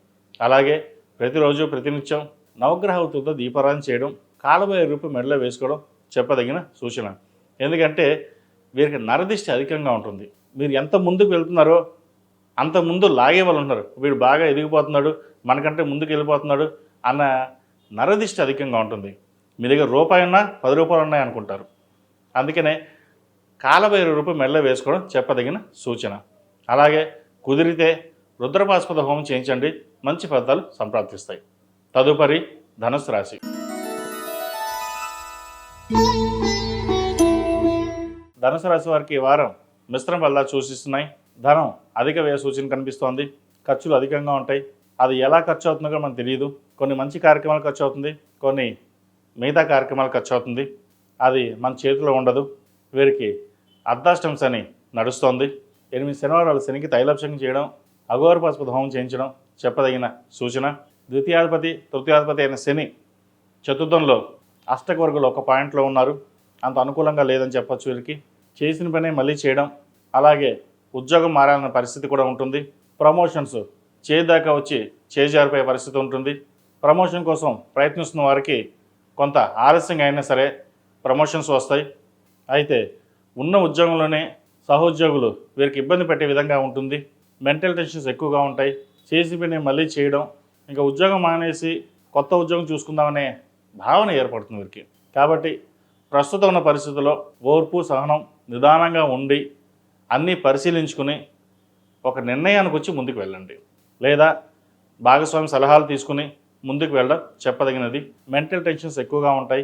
అలాగే ప్రతిరోజు ప్రతినిత్యం నవగ్రహ వృత్తులతో దీపారాధన చేయడం, కాలభైరవ రూపు మెడలో వేసుకోవడం చెప్పదగిన సూచన. ఎందుకంటే వీరికి నరదిష్టి అధికంగా ఉంటుంది. మీరు ఎంత ముందుకు వెళ్తున్నారో అంత ముందు లాగే వాళ్ళు ఉంటారు. వీడు బాగా ఎదిగిపోతున్నాడు, మనకంటే ముందుకు వెళ్ళిపోతున్నాడు అన్న నరదిష్టి అధికంగా ఉంటుంది. మీ దగ్గర ₹1 ఉన్నా ₹10 ఉన్నాయి అనుకుంటారు. అందుకనే కాలభైరవ రూపు మెడలో వేసుకోవడం చెప్పదగిన సూచన. అలాగే కుదిరితే రుద్రపాశుపత హోమం చేయించండి, మంచి ఫలితాలు సంప్రాప్తిస్తాయి. తదుపరి ధనుసు రాశి. ధనుసు రాశి వారికి ఈ వారం మిశ్రమ ఫలితాలు సూచిస్తున్నాయి. ధనం అధిక వ్యయ సూచన కనిపిస్తోంది. ఖర్చులు అధికంగా ఉంటాయి. అది ఎలా ఖర్చు అవుతుందో కూడా మనకు తెలియదు. కొన్ని మంచి కార్యక్రమాలు ఖర్చు అవుతుంది, కొన్ని మిగతా కార్యక్రమాలు ఖర్చు అవుతుంది. అది మన చేతిలో ఉండదు. వీరికి అర్ధాష్టమ శని నడుస్తోంది. 8 శనివారాలు శనికి తైలాభిషేకం చేయడం, అఘోరపాశుపత హోమం చేయించడం చెప్పదగిన సూచన. ద్వితీయాధిపతి, తృతీయాధిపతి అయిన శని చతుర్థంలో అష్టక వర్గులు ఒక పాయింట్లో ఉన్నారు. అంత అనుకూలంగా లేదని చెప్పొచ్చు. వీరికి చేసిన పనే మళ్ళీ చేయడం, అలాగే ఉద్యోగం మారాలన్న పరిస్థితి కూడా ఉంటుంది. ప్రమోషన్స్ చేదాకా వచ్చి చేజారిపోయే పరిస్థితి ఉంటుంది. ప్రమోషన్ కోసం ప్రయత్నిస్తున్న వారికి కొంత ఆలస్యంగా అయినా సరే ప్రమోషన్స్ వస్తాయి. అయితే ఉన్న ఉద్యోగంలోనే సహోద్యోగులు వీరికి ఇబ్బంది పెట్టే విధంగా ఉంటుంది. మెంటల్ టెన్షన్స్ ఎక్కువగా ఉంటాయి. చేసి పని మళ్ళీ చేయడం, ఇంకా ఉద్యోగం మానేసి కొత్త ఉద్యోగం చూసుకుందామనే భావన ఏర్పడుతుంది వీరికి. కాబట్టి ప్రస్తుతం ఉన్న పరిస్థితుల్లో ఓర్పు, సహనం, నిదానంగా ఉండి అన్నీ పరిశీలించుకుని ఒక నిర్ణయానికి వచ్చి ముందుకు వెళ్ళండి. లేదా భాగస్వామి సలహాలు తీసుకుని ముందుకు వెళ్ళడం చెప్పదగినది. మెంటల్ టెన్షన్స్ ఎక్కువగా ఉంటాయి.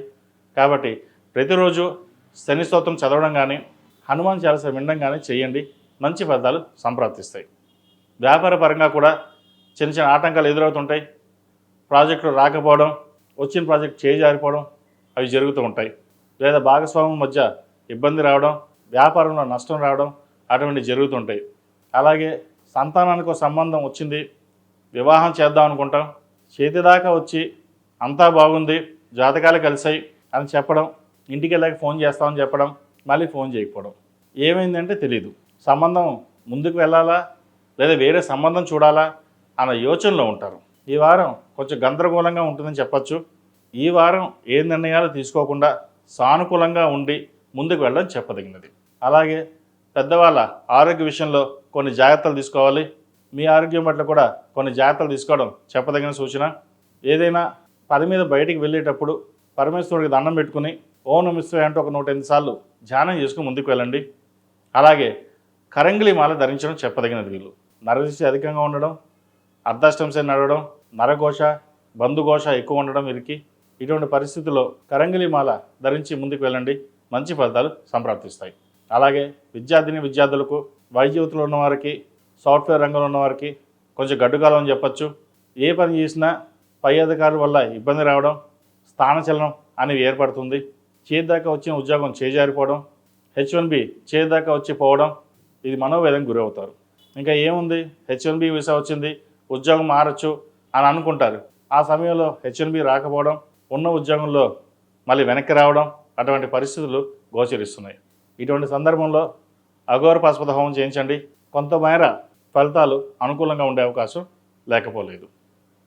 కాబట్టి ప్రతిరోజు శని స్తోత్రం చదవడం కానీ, హనుమాన్ చాలీసా వినడం కానీ చేయండి, మంచి ఫలితాలు సంప్రాప్తిస్తాయి. వ్యాపార పరంగా కూడా చిన్న చిన్న ఆటంకాలు ఎదురవుతుంటాయి. ప్రాజెక్టులు రాకపోవడం, వచ్చిన ప్రాజెక్ట్ చేజారిపోవడం అవి జరుగుతూ ఉంటాయి. లేదా భాగస్వామ్యం మధ్య ఇబ్బంది రావడం, వ్యాపారంలో నష్టం రావడం అటువంటివి జరుగుతుంటాయి. అలాగే సంతానానికి ఒక సంబంధం వచ్చింది, వివాహం చేద్దాం అనుకుంటాం, చేతిదాకా వచ్చి అంతా బాగుంది, జాతకాలు కలిసాయి అని చెప్పడం, ఇంటికి వెళ్ళాక ఫోన్ చేస్తామని చెప్పడం, మళ్ళీ ఫోన్ చేయకపోవడం. ఏమైందంటే తెలియదు. సంబంధం ముందుకు వెళ్ళాలా లేదా వేరే సంబంధం చూడాలా అన్న యోచనలో ఉంటారు. ఈ వారం కొంచెం గందరగోళంగా ఉంటుందని చెప్పచ్చు. ఈ వారం ఏ నిర్ణయాలు తీసుకోకుండా సానుకూలంగా ఉండి ముందుకు వెళ్ళడం చెప్పదగినది. అలాగే పెద్దవాళ్ళ ఆరోగ్య విషయంలో కొన్ని జాగ్రత్తలు తీసుకోవాలి. మీ ఆరోగ్యం పట్ల కూడా కొన్ని జాగ్రత్తలు తీసుకోవడం చెప్పదగిన సూచన. ఏదైనా పని మీద బయటికి వెళ్ళేటప్పుడు పరమేశ్వరుడికి దండం పెట్టుకుని ఓం నమః శివాయ అంటూ ఒక 108 సార్లు ధ్యానం చేసుకుని ముందుకు వెళ్ళండి. అలాగే కరంగిలి మాల ధరించడం చెప్పదగినది. వీళ్ళు నరదిష్టి అధికంగా ఉండడం, అర్ధాష్టమ శని నడవడం, నరఘోష, బంధుఘోష ఎక్కువ ఉండడం వీరికి. ఇటువంటి పరిస్థితుల్లో కరంగిలి మాల ధరించి ముందుకు వెళ్ళండి, మంచి ఫలితాలు సంప్రాప్తిస్తాయి. అలాగే విద్యార్థులకు, వైద్య వృత్తిలో ఉన్నవారికి, సాఫ్ట్వేర్ రంగంలో ఉన్నవారికి కొంచెం గడ్డుకాలం అని చెప్పచ్చు. ఏ పని చేసినా పై అధికారుల వల్ల ఇబ్బంది రావడం, స్థానచలనం అనేవి ఏర్పడుతుంది. చేదాకా వచ్చిన ఉద్యోగం చేజారిపోవడం, H1B చేదాకా వచ్చి పోవడం, ఇది మనోవేదనకు గురవుతారు. ఇంకా ఏముంది, H1B వీసా వచ్చింది, ఉద్యోగం మారచ్చు అని అనుకుంటారు. ఆ సమయంలో H1B రాకపోవడం, ఉన్న ఉద్యోగంలో మళ్ళీ వెనక్కి రావడం, అటువంటి పరిస్థితులు గోచరిస్తున్నాయి. ఇటువంటి సందర్భంలో అఘోరపాశుపత హోమం చేయించండి. కొంతమేర ఫలితాలు అనుకూలంగా ఉండే అవకాశం లేకపోలేదు.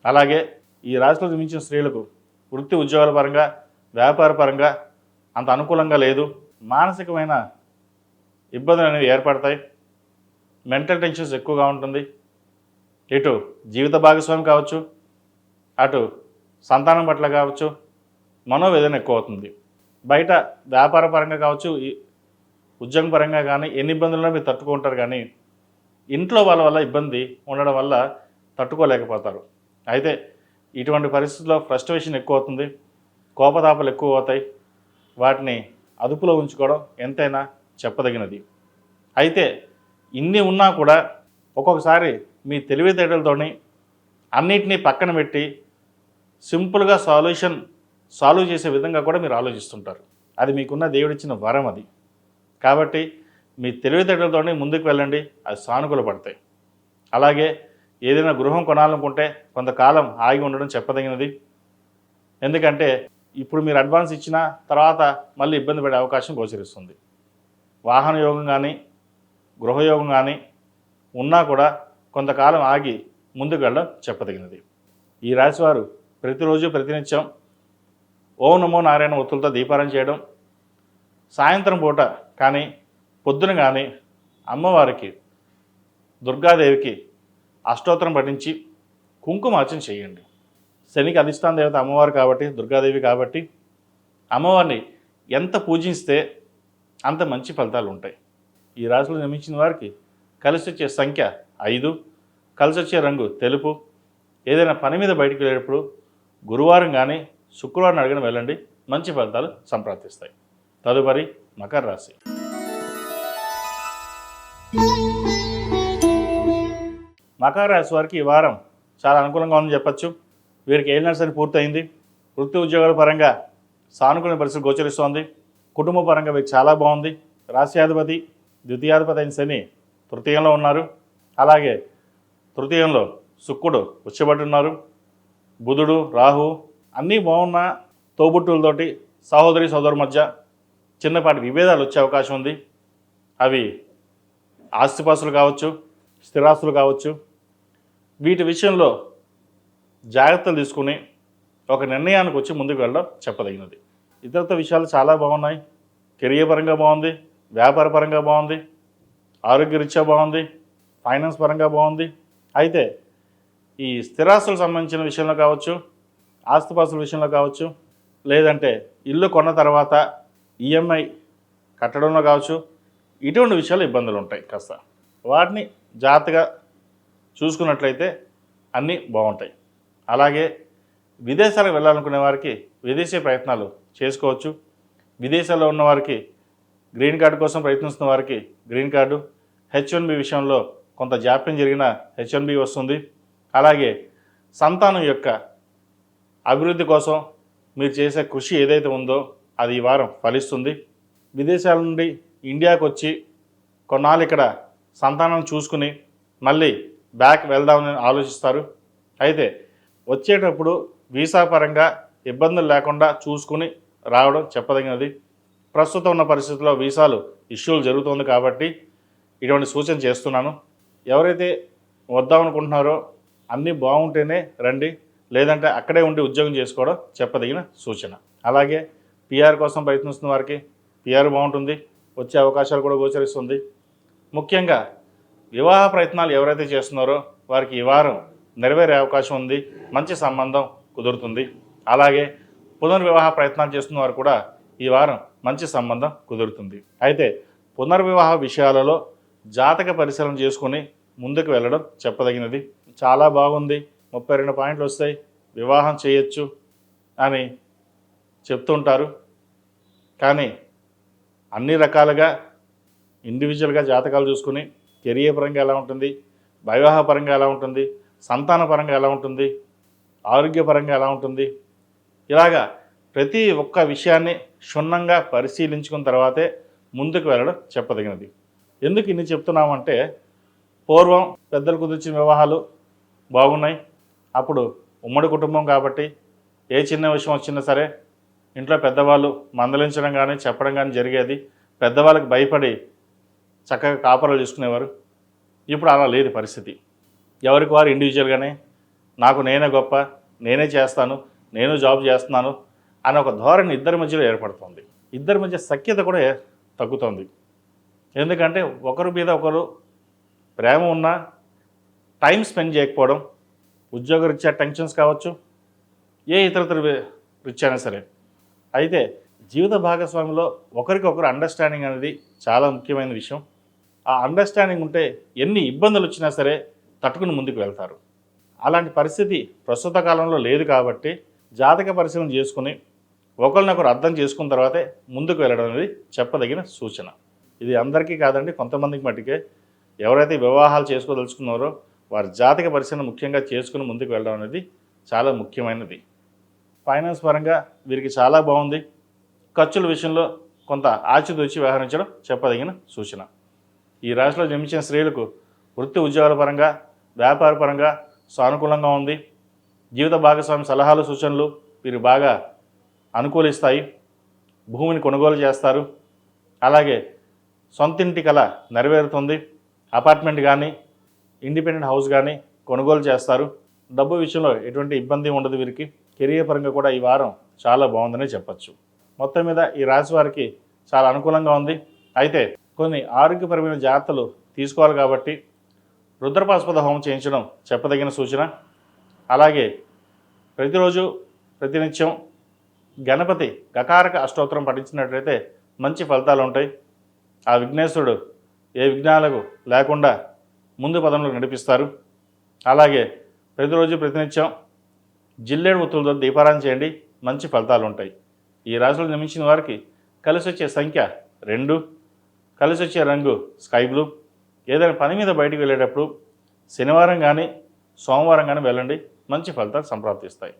అలాగే ఈ రాశిలో జన్మించిన స్త్రీలకు వృత్తి ఉద్యోగాల పరంగా వ్యాపార పరంగా అంత అనుకూలంగా లేదు. మానసికమైన ఇబ్బందులు అనేవి ఏర్పడతాయి. మెంటల్ టెన్షన్స్ ఎక్కువగా ఉంటుంది. ఇటు జీవిత భాగస్వామి కావచ్చు, అటు సంతానం పట్ల కావచ్చు, మనోవేదన ఎక్కువ అవుతుంది. బయట వ్యాపార పరంగా కావచ్చు, ఉద్యోగం పరంగా కానీ ఎన్ని ఇబ్బందులను మీరు తట్టుకుంటారు, కానీ ఇంట్లో వాళ్ళ వల్ల ఇబ్బంది ఉండడం వల్ల తట్టుకోలేకపోతారు. అయితే ఇటువంటి పరిస్థితుల్లో ఫ్రస్ట్రేషన్ ఎక్కువ అవుతుంది, కోపతాపాలు ఎక్కువ అవుతాయి. వాటిని అదుపులో ఉంచుకోవడం ఎంతైనా చెప్పదగినది. అయితే ఇన్ని ఉన్నా కూడా ఒక్కొక్కసారి మీ తెలివితేటలతోని అన్నిటినీ పక్కన పెట్టి సింపుల్గా సాల్వ్ చేసే విధంగా కూడా మీరు ఆలోచిస్తుంటారు. అది మీకున్న దేవుడిచ్చిన వరం అది. కాబట్టి మీ తెలివితేటలతోనే ముందుకు వెళ్ళండి, అది సానుకూల పడతాయి. అలాగే ఏదైనా గృహం కొనాలనుకుంటే కొంతకాలం ఆగి ఉండడం చెప్పదగినది. ఎందుకంటే ఇప్పుడు మీరు అడ్వాన్స్ ఇచ్చిన తర్వాత మళ్ళీ ఇబ్బంది పడే అవకాశం గోచరిస్తుంది. వాహన యోగం కానీ గృహయోగం కానీ ఉన్నా కూడా కొంతకాలం ఆగి ముందుకు వెళ్ళడం చెప్పదగినది. ఈ రాశివారు ప్రతిరోజు ప్రతినిత్యం ఓం నమో నారాయణ ఒత్తులతో దీపారాధన చేయడం, సాయంత్రం పూట కానీ పొద్దున కానీ అమ్మవారికి దుర్గాదేవికి అష్టోత్తరం పఠించి కుంకుమార్చన చేయండి. శనికి అధిష్టాన దేవత అమ్మవారు కాబట్టి, దుర్గాదేవి కాబట్టి అమ్మవారిని ఎంత పూజిస్తే అంత మంచి ఫలితాలు ఉంటాయి. ఈ రాశిలో జన్మించిన వారికి కలిసి వచ్చే సంఖ్య 5, కలిసి వచ్చే రంగు తెలుపు. ఏదైనా పని మీద బయటికి వెళ్ళేటప్పుడు గురువారం కానీ శుక్రవారం అడిగిన వెళ్ళండి, మంచి ఫలితాలు సంప్రాప్తిస్తాయి. తదుపరి మకర రాశి. మకర రాశి వారికి ఈ వారం చాలా అనుకూలంగా ఉందని చెప్పచ్చు. వీరికి ఏలినాటి శని పూర్తయింది. వృత్తి ఉద్యోగాల పరంగా సానుకూల పరిస్థితి గోచరిస్తోంది. కుటుంబ పరంగా వీరికి చాలా బాగుంది. రాశ్యాధిపతి ద్వితీయాధిపతి అయిన శని తృతీయంలో ఉన్నారు. అలాగే తృతీయంలో శుక్రుడు ఉచ్చబడి ఉన్నారు. బుధుడు, రాహు అన్నీ బాగున్న తోబుట్టులతోటి సహోదరి సోదరు మధ్య చిన్నపాటి విభేదాలు వచ్చే అవకాశం ఉంది. అవి ఆస్తిపాస్తులు కావచ్చు, స్థిరాస్తులు కావచ్చు. వీటి విషయంలో జాగ్రత్తలు తీసుకుని ఒక నిర్ణయానికి వచ్చి ముందుకు వెళ్ళడం చెప్పదగినది. ఇతరత్ర విషయాలు చాలా బాగున్నాయి. కెరియర్ పరంగా బాగుంది, వ్యాపార పరంగా బాగుంది, ఆరోగ్యరీత్యా బాగుంది, ఫైనాన్స్ పరంగా బాగుంది. అయితే ఈ స్థిరాస్తులకు సంబంధించిన విషయంలో కావచ్చు, ఆస్తిపాస్తుల విషయంలో కావచ్చు, లేదంటే ఇల్లు కొన్న తర్వాత ఈఎంఐ కట్టడంలో కావచ్చు, ఇటువంటి విషయాలు ఇబ్బందులు ఉంటాయి. కాస్త వాటిని జాగ్రత్తగా చూసుకున్నట్లయితే అన్నీ బాగుంటాయి. అలాగే విదేశాలకు వెళ్ళాలనుకునే వారికి విదేశీ ప్రయత్నాలు చేసుకోవచ్చు. విదేశాల్లో ఉన్న వారికి గ్రీన్ కార్డు కోసం ప్రయత్నిస్తున్న వారికి గ్రీన్ కార్డు, H1B విషయంలో కొంత జాప్యం జరిగిన H1B వస్తుంది. అలాగే సంతానం యొక్క అభివృద్ధి కోసం మీరు చేసే కృషి ఏదైతే ఉందో అది ఈ వారం ఫలిస్తుంది. విదేశాల నుండి ఇండియాకు వచ్చి కొన్నాళ్ళు ఇక్కడ సంతానం చూసుకుని మళ్ళీ బ్యాక్ వెళ్దామని ఆలోచిస్తారు. అయితే వచ్చేటప్పుడు వీసా పరంగా ఇబ్బందులు లేకుండా చూసుకుని రావడం చెప్పదగినది. ప్రస్తుతం ఉన్న పరిస్థితుల్లో వీసాలు ఇష్యూలు జరుగుతుంది కాబట్టి ఇటువంటి సూచన చేస్తున్నాను. ఎవరైతే వద్దామనుకుంటున్నారో అన్నీ బాగుంటేనే రండి, లేదంటే అక్కడే ఉండి ఉద్యోగం చేసుకోవడం చెప్పదగిన సూచన. అలాగే పిఆర్ కోసం ప్రయత్నిస్తున్న వారికి పిఆర్ బాగుంటుంది, వచ్చే అవకాశాలు కూడా గోచరిస్తుంది. ముఖ్యంగా వివాహ ప్రయత్నాలు ఎవరైతే చేస్తున్నారో వారికి ఈ వారం నెరవేరే అవకాశం ఉంది, మంచి సంబంధం కుదురుతుంది. అలాగే పునర్వివాహ ప్రయత్నాలు చేస్తున్న వారు కూడా ఈ వారం మంచి సంబంధం కుదురుతుంది. అయితే పునర్వివాహ విషయాలలో జాతక పరిశీలన చేసుకుని ముందుకు వెళ్ళడం చెప్పదగినది. చాలా బాగుంది, 32 పాయింట్లు వస్తాయి, వివాహం చేయొచ్చు అని చెప్తుంటారు. కానీ అన్ని రకాలుగా ఇండివిజువల్గా జాతకాలు చూసుకుని కెరియర్ పరంగా ఎలా ఉంటుంది, వివాహ పరంగా ఎలా ఉంటుంది, సంతాన పరంగా ఎలా ఉంటుంది, ఆరోగ్యపరంగా ఎలా ఉంటుంది, ఇలాగా ప్రతి ఒక్క విషయాన్ని క్షుణ్ణంగా పరిశీలించుకున్న తర్వాతే ముందుకు వెళ్ళడం చెప్పదగినది. ఎందుకు ఇన్ని చెప్తున్నామంటే పూర్వం పెద్దలు కుదిర్చిన వివాహాలు బాగున్నాయి. అప్పుడు ఉమ్మడి కుటుంబం కాబట్టి ఏ చిన్న విషయం వచ్చినా సరే ఇంట్లో పెద్దవాళ్ళు మందలించడం కానీ చెప్పడం కానీ జరిగేది. పెద్దవాళ్ళకి భయపడి చక్కగా కాపురాలు చేసుకునేవారు. ఇప్పుడు అలా లేదు పరిస్థితి. ఎవరికి వారు ఇండివిజువల్గానే నాకు నేనే గొప్ప, నేనే చేస్తాను, నేను జాబ్ చేస్తున్నాను అనే ఒక ధోరణి ఇద్దరి మధ్యలో ఏర్పడుతుంది. ఇద్దరి మధ్య సఖ్యత కూడా తగ్గుతుంది. ఎందుకంటే ఒకరి మీద ఒకరు ప్రేమ ఉన్నా టైం స్పెండ్ చేయకపోవడం, ఉద్యోగరీత్యా టెన్షన్స్ కావచ్చు, ఏ ఇతరతర రీత్యా అయినా సరే. అయితే జీవిత భాగస్వామిలో ఒకరికొకరు అండర్స్టాండింగ్ అనేది చాలా ముఖ్యమైన విషయం. ఆ అండర్స్టాండింగ్ ఉంటే ఎన్ని ఇబ్బందులు వచ్చినా సరే తట్టుకుని ముందుకు వెళ్తారు. అలాంటి పరిస్థితి ప్రస్తుత కాలంలో లేదు కాబట్టి జాతక పరిశీలన చేసుకుని ఒకరినొకరు అర్థం చేసుకున్న తర్వాతే ముందుకు వెళ్ళడం అనేది చెప్పదగిన సూచన. ఇది అందరికీ కాదండి, కొంతమందికి మట్టుకే. ఎవరైతే వివాహాలు చేసుకోదలుచుకున్నారో వారి జాతక పరిశీలన ముఖ్యంగా చేసుకుని ముందుకు వెళ్ళడం అనేది చాలా ముఖ్యమైనది. ఫైనాన్స్ పరంగా వీరికి చాలా బాగుంది. ఖర్చుల విషయంలో కొంత ఆచితూచి వ్యవహరించడం చెప్పదగిన సూచన. ఈ రాశిలో జన్మించిన స్త్రీలకు వృత్తి ఉద్యోగాల పరంగా, వ్యాపార పరంగా సానుకూలంగా ఉంది. జీవిత భాగస్వామి సలహాలు సూచనలు వీరు బాగా అనుకూలిస్తాయి. భూమిని కొనుగోలు చేస్తారు. అలాగే సొంతింటి కల నెరవేరుతుంది. అపార్ట్మెంట్ కానీ ఇండిపెండెంట్ హౌస్ కానీ కొనుగోలు చేస్తారు. డబ్బు విషయంలో ఎటువంటి ఇబ్బంది ఉండదు వీరికి. కెరియర్ పరంగా కూడా ఈ వారం చాలా బాగుందనే చెప్పచ్చు. మొత్తం మీద ఈ రాశి వారికి చాలా అనుకూలంగా ఉంది. అయితే కొన్ని ఆరోగ్యపరమైన జాగ్రత్తలు తీసుకోవాలి కాబట్టి రుద్రపాశుపత హోమం చేయించడం చెప్పదగిన సూచన. అలాగే ప్రతిరోజు ప్రతినిత్యం గణపతి గకారక అష్టోత్తరం పఠించినట్లయితే మంచి ఫలితాలు ఉంటాయి. ఆ విఘ్నేశ్వరుడు ఏ విఘ్నాలకు లేకుండా ముందు పదంలో నడిపిస్తారు. అలాగే ప్రతిరోజు ప్రతినిత్యం జిల్లేడు ఒత్తులతో దీపారాధన చేయండి, మంచి ఫలితాలు ఉంటాయి. ఈ రాశిలో జన్మించిన వారికి కలిసి వచ్చే సంఖ్య 2, కలిసి వచ్చే రంగు స్కై బ్లూ. ఏదైనా పని మీద బయటికి వెళ్ళేటప్పుడు శనివారం కానీ సోమవారం కానీ వెళ్ళండి, మంచి ఫలితాలు సంప్రాప్తిస్తాయి.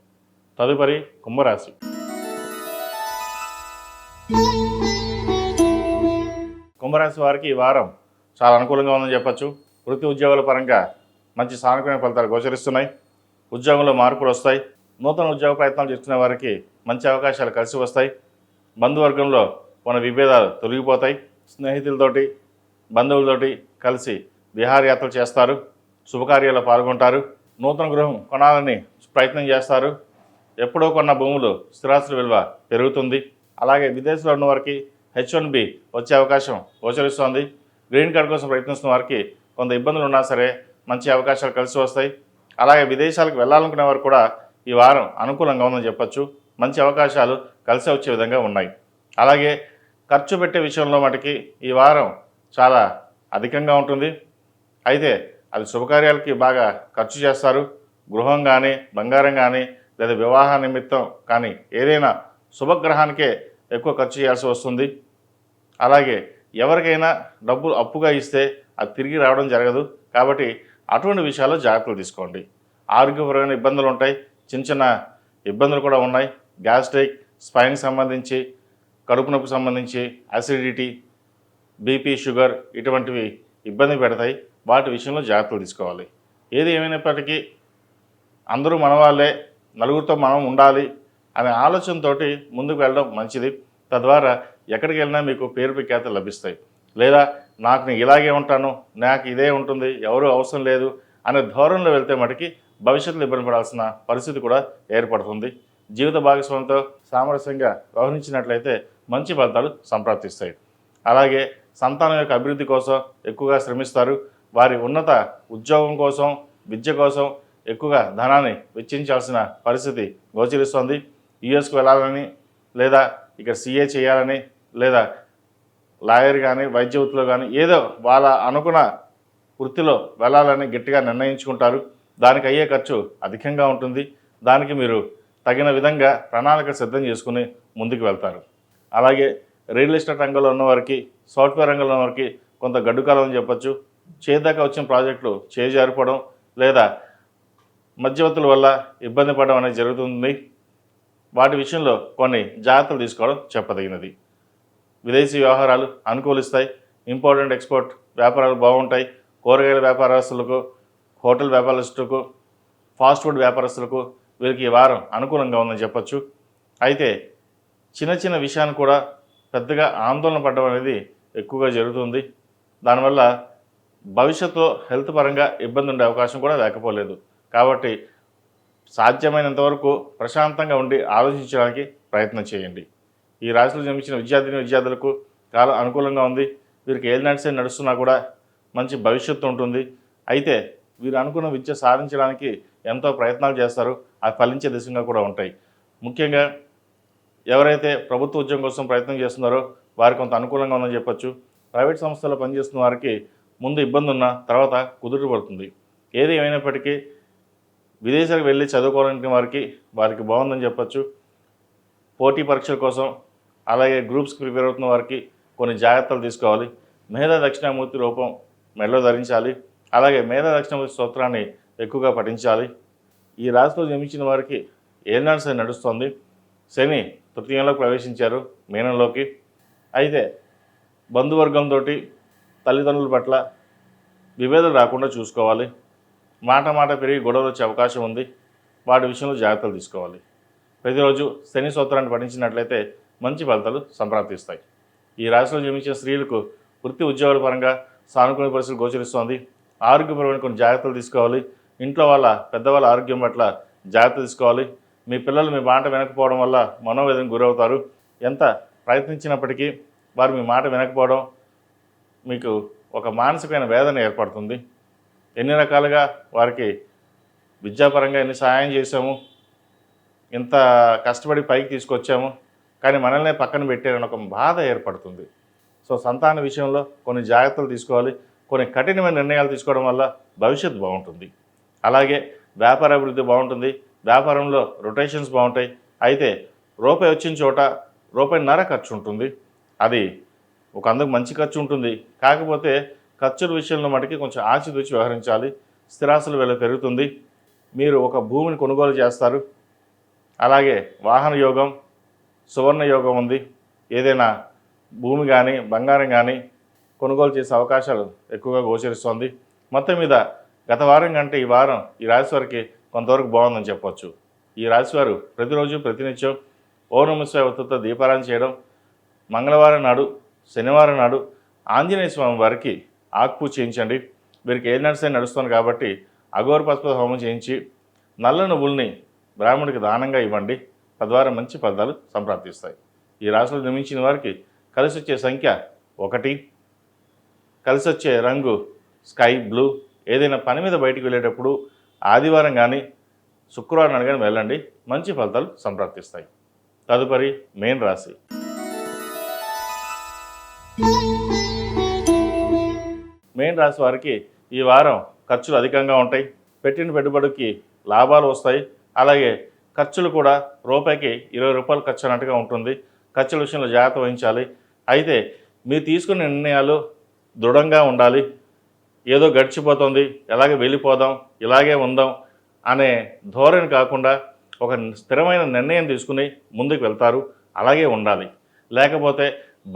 తదుపరి కుంభరాశి. కుంభరాశి వారికి ఈ వారం చాలా అనుకూలంగా ఉందని చెప్పచ్చు. వృత్తి ఉద్యోగాల పరంగా మంచి సానుకూల ఫలితాలు గోచరిస్తున్నాయి. ఉద్యోగంలో మార్పులు వస్తాయి. నూతన ఉద్యోగ ప్రయత్నాలు చేస్తున్న వారికి మంచి అవకాశాలు కలిసి వస్తాయి. బంధువర్గంలో మన విభేదాలు తొలగిపోతాయి. స్నేహితులతోటి బంధువులతోటి కలిసి విహారయాత్రలు చేస్తారు. శుభకార్యాల్లో పాల్గొంటారు. నూతన గృహం కొనాలని ప్రయత్నం చేస్తారు. ఎప్పుడో కొన్న భూములు స్థిరాస్తుల విలువ పెరుగుతుంది. అలాగే విదేశంలో ఉన్న వారికి H1B వచ్చే అవకాశం గోచరిస్తోంది. గ్రీన్ కార్డ్ కోసం ప్రయత్నిస్తున్న వారికి కొంత ఇబ్బందులు ఉన్నా సరే మంచి అవకాశాలు కలిసి వస్తాయి. అలాగే విదేశాలకు వెళ్ళాలనుకునే వారు కూడా ఈ వారం అనుకూలంగా ఉందని చెప్పచ్చు. మంచి అవకాశాలు కలిసి వచ్చే విధంగా ఉన్నాయి. అలాగే ఖర్చు పెట్టే విషయంలో మటుకి ఈ వారం చాలా అధికంగా ఉంటుంది. అయితే అది శుభకార్యాలకి బాగా ఖర్చు చేస్తారు. గృహం కానీ బంగారం కానీ లేదా వివాహ నిమిత్తం కానీ ఏదైనా శుభగ్రహానికే ఎక్కువ ఖర్చు చేయాల్సి వస్తుంది. అలాగే ఎవరికైనా డబ్బులు అప్పుగా ఇస్తే అది తిరిగి రావడం జరగదు. కాబట్టి అటువంటి విషయాల్లో జాగ్రత్తలు తీసుకోండి. ఆరోగ్యపరమైన ఇబ్బందులు ఉంటాయి. చిన్న చిన్న ఇబ్బందులు కూడా ఉన్నాయి. గ్యాస్ట్రిక్, స్పైన్కి సంబంధించి, కడుపు నొప్పికి సంబంధించి, అసిడిటీ, బీపీ, షుగర్ ఇటువంటివి ఇబ్బంది పెడతాయి. వాటి విషయంలో జాగ్రత్తలు తీసుకోవాలి. ఏది ఏమైనప్పటికీ అందరూ మన వాళ్ళే, నలుగురితో మనం ఉండాలి అనే ఆలోచనతోటి ముందుకు వెళ్ళడం మంచిది. తద్వారా ఎక్కడికి వెళ్ళినా మీకు పేరు ప్రఖ్యాతలు లభిస్తాయి. లేదా నేను ఇలాగే ఉంటాను, నాకు ఇదే ఉంటుంది, ఎవరూ అవసరం లేదు అనే ధోరణిలో వెళ్తే మటుకి భవిష్యత్తులో ఇబ్బంది పడాల్సిన పరిస్థితి కూడా ఏర్పడుతుంది. జీవిత భాగస్వామితో సామరస్యంగా వ్యవహరించినట్లయితే మంచి ఫలితాలు సంప్రాప్తిస్తాయి. అలాగే సంతానం యొక్క అభివృద్ధి కోసం ఎక్కువగా శ్రమిస్తారు. వారి ఉన్నత ఉద్యోగం కోసం, విద్య కోసం ఎక్కువగా ధనాన్ని వెచ్చించాల్సిన పరిస్థితి గోచరిస్తోంది. యుఎస్కు వెళ్ళాలని, లేదా ఇక్కడ CA చేయాలని, లేదా లాయర్ కానీ వైద్య వృత్తిలో కానీ ఏదో వాళ్ళ అనుకున్న వృత్తిలో వెళ్ళాలని గట్టిగా నిర్ణయించుకుంటారు. దానికి అయ్యే ఖర్చు అధికంగా ఉంటుంది. దానికి మీరు తగిన విధంగా ప్రణాళిక సిద్ధం చేసుకుని ముందుకు వెళ్తారు. అలాగే రియల్ ఎస్టేట్ రంగంలో ఉన్నవారికి, సాఫ్ట్వేర్ రంగంలో ఉన్నవారికి కొంత గడ్డుకాలం అని చెప్పచ్చు. చేదాకా వచ్చిన ప్రాజెక్టులు చేజారిపోవడం లేదా మధ్యవర్తుల వల్ల ఇబ్బంది పడడం అనేది జరుగుతుంది. వాటి విషయంలో కొన్ని జాగ్రత్తలు తీసుకోవడం చెప్పదగినది. విదేశీ వ్యవహారాలు అనుకూలిస్తాయి. ఇంపోర్ట్ ఎక్స్పోర్ట్ వ్యాపారాలు బాగుంటాయి. కూరగాయల వ్యాపారస్తులకు, హోటల్ వ్యాపారస్తులకు, ఫాస్ట్ ఫుడ్ వ్యాపారస్తులకు వీరికి ఈ వారం అనుకూలంగా ఉందని చెప్పచ్చు. అయితే చిన్న చిన్న విషయాన్ని కూడా పెద్దగా ఆందోళన పడడం అనేది ఎక్కువగా జరుగుతుంది. దానివల్ల భవిష్యత్తులో హెల్త్ పరంగా ఇబ్బంది ఉండే అవకాశం కూడా లేకపోలేదు. కాబట్టి సాధ్యమైనంతవరకు ప్రశాంతంగా ఉండి ఆలోచించడానికి ప్రయత్నం చేయండి. ఈ రాశిలో జన్మించిన విద్యార్థులకు చాలా అనుకూలంగా ఉంది. వీరికి ఏలినాటి శని నడుస్తున్నా కూడా మంచి భవిష్యత్తు ఉంటుంది. అయితే వీరు అనుకున్న విద్య సాధించడానికి ఎంతో ప్రయత్నాలు చేస్తారు. అవి ఫలించే దిశగా కూడా ఉంటాయి. ముఖ్యంగా ఎవరైతే ప్రభుత్వ ఉద్యోగం కోసం ప్రయత్నం చేస్తున్నారో వారికి కొంత అనుకూలంగా ఉందని చెప్పొచ్చు. ప్రైవేట్ సంస్థల్లో పనిచేస్తున్న వారికి ముందు ఇబ్బంది ఉన్న తర్వాత కుదుట పడుతుంది. ఏది ఏమైనప్పటికీ విదేశాలకు వెళ్ళి చదువుకోవాలంటే వారికి బాగుందని చెప్పొచ్చు. పోటీ పరీక్షల కోసం అలాగే గ్రూప్స్కి ప్రిపేర్ అవుతున్న వారికి కొన్ని జాగ్రత్తలు తీసుకోవాలి. మేధా దక్షిణామూర్తి రూపం మెడలో ధరించాలి. అలాగే మేధా దక్షిణామూర్తి స్తోత్రాన్ని ఎక్కువగా పఠించాలి. ఈ రాశిలో జన్మించిన వారికి ఏలినాటి శని నడుస్తుంది. శని తృతీయంలోకి ప్రవేశించారు, మీనంలోకి. అయితే బంధువర్గంతో తల్లిదండ్రుల పట్ల విభేదాలు రాకుండా చూసుకోవాలి. మాట పెరిగి గొడవలు వచ్చే అవకాశం ఉంది. వాటి విషయంలో జాగ్రత్తలు తీసుకోవాలి. ప్రతిరోజు శని స్తోత్రాన్ని పఠించినట్లయితే మంచి ఫలితాలు సంప్రాప్తిస్తాయి. ఈ రాశిలో జన్మించిన స్త్రీలకు వృత్తి ఉద్యోగాల పరంగా సానుకూల పరిస్థితులు గోచరిస్తోంది. ఆరోగ్యపరమైన కొన్ని జాగ్రత్తలు తీసుకోవాలి. ఇంట్లో పెద్దవాళ్ళ ఆరోగ్యం పట్ల జాగ్రత్త తీసుకోవాలి. మీ పిల్లలు మీ మాట వినకపోవడం వల్ల మనోవేదనకు గురవుతారు. ఎంత ప్రయత్నించినప్పటికీ వారు మీ మాట వినకపోవడం మీకు ఒక మానసికమైన వేదన ఏర్పడుతుంది. ఎన్ని రకాలుగా వారికి విద్యాపరంగా ఎన్ని సహాయం చేశాము, ఇంత కష్టపడి పైకి తీసుకొచ్చాము, కానీ మనల్నే పక్కన పెట్టారని ఒక బాధ ఏర్పడుతుంది. సో సంతాన విషయంలో కొన్ని జాగ్రత్తలు తీసుకోవాలి. కొన్ని కఠినమైన నిర్ణయాలు తీసుకోవడం వల్ల భవిష్యత్తు బాగుంటుంది. అలాగే వ్యాపార అభివృద్ధి బాగుంటుంది. వ్యాపారంలో రొటేషన్స్ బాగుంటాయి. అయితే రూపాయి వచ్చిన చోట రూపాయిన్నర ఖర్చు ఉంటుంది. అది ఒక అందుకు మంచి ఖర్చు ఉంటుంది. కాకపోతే ఖర్చుల విషయంలో మటుకి కొంచెం ఆచితూచి వ్యవహరించాలి. స్థిరాస్తుల విలువ పెరుగుతుంది. మీరు ఒక భూమిని కొనుగోలు చేస్తారు. అలాగే వాహన యోగం, సువర్ణ యోగం ఉంది. ఏదైనా భూమి కానీ బంగారం కానీ కొనుగోలు చేసే అవకాశాలు ఎక్కువగా గోచరిస్తోంది. మొత్తం మీద గత వారం కంటే ఈ వారం ఈ రాశి వారికి కొంతవరకు బాగుందని చెప్పొచ్చు. ఈ రాశివారు ప్రతిరోజు ప్రతినిత్యం ఓం నమః శివాయ ఒత్తుతో దీపారాధన చేయడం, మంగళవారం నాడు, శనివారం నాడు ఆంజనేయ స్వామి వారికి ఆకుపూజ చేయించండి. వీరికి ఏలినాటి శని నడుస్తుంది కాబట్టి అఘోర పశుపతి హోమం చేయించి నల్ల నువ్వుల్ని బ్రాహ్మణుడికి దానంగా ఇవ్వండి. తద్వారా మంచి ఫలితాలు సంప్రాప్తిస్తాయి. ఈ రాశిలో జన్మించిన వారికి కలిసి వచ్చే సంఖ్య 1, కలిసి వచ్చే రంగు స్కై బ్లూ. ఏదైనా పని మీద బయటికి వెళ్ళేటప్పుడు ఆదివారం కానీ శుక్రవారం నాడు కానీ వెళ్ళండి. మంచి ఫలితాలు సంప్రాప్తిస్తాయి. తదుపరి మేన్ రాశి. మేన్ రాశి వారికి ఈ వారం ఖర్చులు అధికంగా ఉంటాయి. పెట్టిన పెట్టుబడికి లాభాలు వస్తాయి. అలాగే ఖర్చులు కూడా రూపాయికి 20 రూపాయలు ఖర్చు అన్నట్టుగా ఉంటుంది. ఖర్చుల విషయంలో జాగ్రత్త వహించాలి. అయితే మీరు తీసుకునే నిర్ణయాలు దృఢంగా ఉండాలి. ఏదో గడిచిపోతుంది, ఎలాగే వెళ్ళిపోదాం, ఇలాగే ఉందాం అనే ధోరణి కాకుండా ఒక స్థిరమైన నిర్ణయం తీసుకుని ముందుకు వెళ్తారు. అలాగే ఉండాలి. లేకపోతే